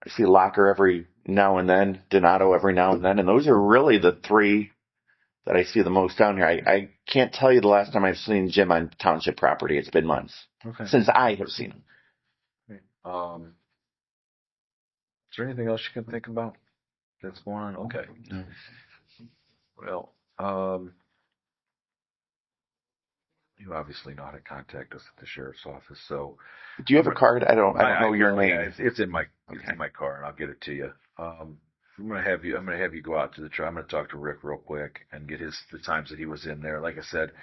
see Locker every now and then, Donato every now and then, and those are really the 3 that I see the most down here. I can't tell you the last time I've seen Jim on township property. It's been months since I have seen him. Okay. Is there anything else you can think about that's going on? Okay. No. Well, you obviously know how to contact us at the sheriff's office. So, do you have a card? I don't know your name. Yeah, it's in my car, and I'll get it to you. I'm gonna have you go out to the trial. I'm gonna talk to Rick real quick and get the times that he was in there. Like I said,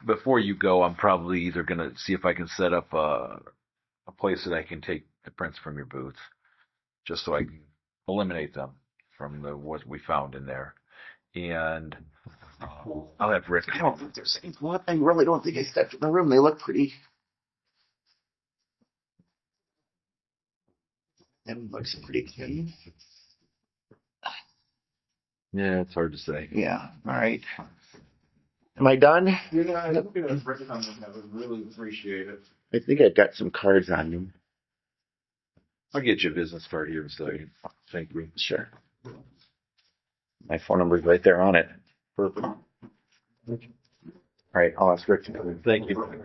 before you go, I'm probably either gonna see if I can set up a place that I can take the prints from your boots, just so I can eliminate them from what we found in there. And I'll have Rick. I don't think there's any. I really don't think I stepped in the room. They look pretty. That looks pretty clean. Yeah, it's hard to say. Yeah. All right. Am I done? I would really appreciate it. I think I've got some cards on you. I'll get you a business card here in a second. Thank you. Sure. My phone number's right there on it. Perfect. All right, I'll ask Rick to come in. Thank you.